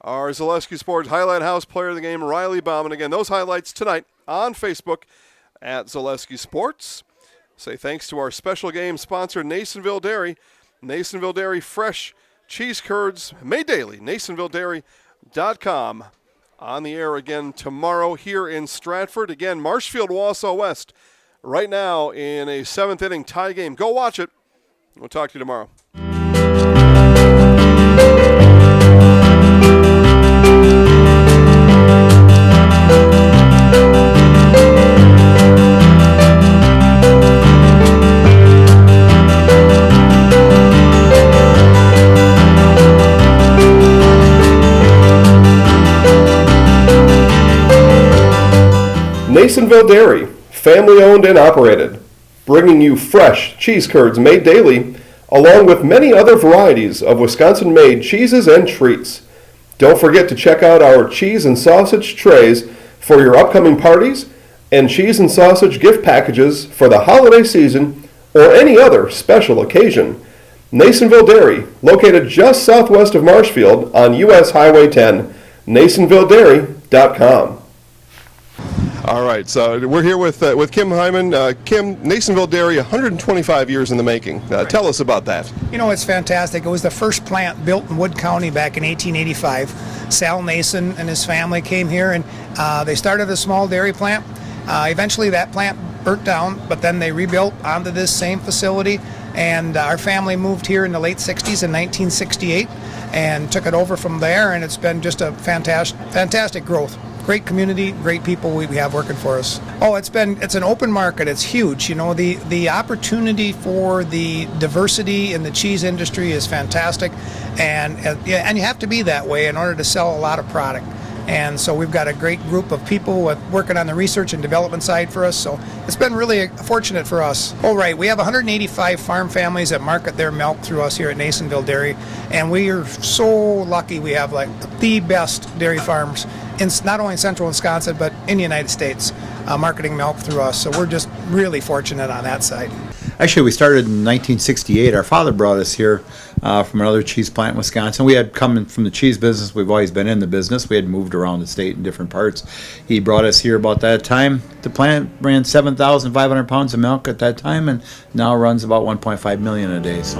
our Zaleski Sports Highlight House player of the game, Riley Bauman. Again, those highlights tonight on Facebook at Zaleski Sports. Say thanks to our special game sponsor, Nasonville Dairy. Nasonville Dairy fresh cheese curds made daily. NasonvilleDairy.com. On the air again tomorrow here in Stratford. Again, Marshfield-Wausau West right now in a 7th inning tie game. Go watch it. We'll talk to you tomorrow. Nasonville Dairy, family owned and operated, bringing you fresh cheese curds made daily, along with many other varieties of Wisconsin-made cheeses and treats. Don't forget to check out our cheese and sausage trays for your upcoming parties and cheese and sausage gift packages for the holiday season or any other special occasion. Nasonville Dairy, located just southwest of Marshfield on U.S. Highway 10, NasonvilleDairy.com. All right, so we're here with Kim Hyman. Kim, Nasonville Dairy, 125 years in the making. Tell us about that. You know, it's fantastic. It was the first plant built in Wood County back in 1885. Sal Nason and his family came here, and they started a small dairy plant. Eventually that plant burnt down, but then they rebuilt onto this same facility, and our family moved here in the late 60s in 1968 and took it over from there, and it's been just a fantastic growth. great community, great people we have working for us. Oh, it's an open market. It's huge. You know, the opportunity for the diversity in the cheese industry is fantastic, and you have to be that way in order to sell a lot of product. And so we've got a great group of people working on the research and development side for us. So it's been really fortunate for us. Oh, right. We have 185 farm families that market their milk through us here at Nasonville Dairy. And we are so lucky we have like the best dairy farms in not only in central Wisconsin, but in the United States, marketing milk through us. So we're just really fortunate on that side. Actually, we started in 1968. Our father brought us here from another cheese plant in Wisconsin. We had come from the cheese business. We've always been in the business. We had moved around the state in different parts. He brought us here about that time. The plant ran 7,500 pounds of milk at that time, and now runs about 1.5 million a day. So.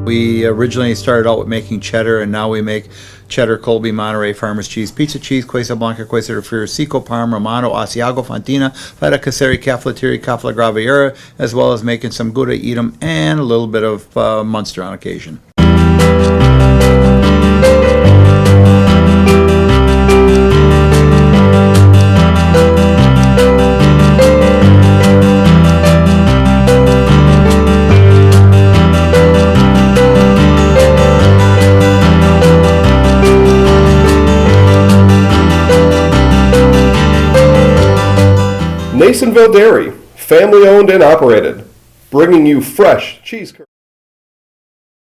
We originally started out with making cheddar, and now we make cheddar, Colby, Monterey, Farmers cheese, pizza cheese, Quesa Blanca, Quesa de Friar, Seco, Parma, Romano, Asiago, Fontina, Feta Caseri, Cafetieri, Cafla Graviera, as well as making some Gouda Edam and a little bit of Munster on occasion. Nasonville Dairy, family owned and operated, bringing you fresh cheese.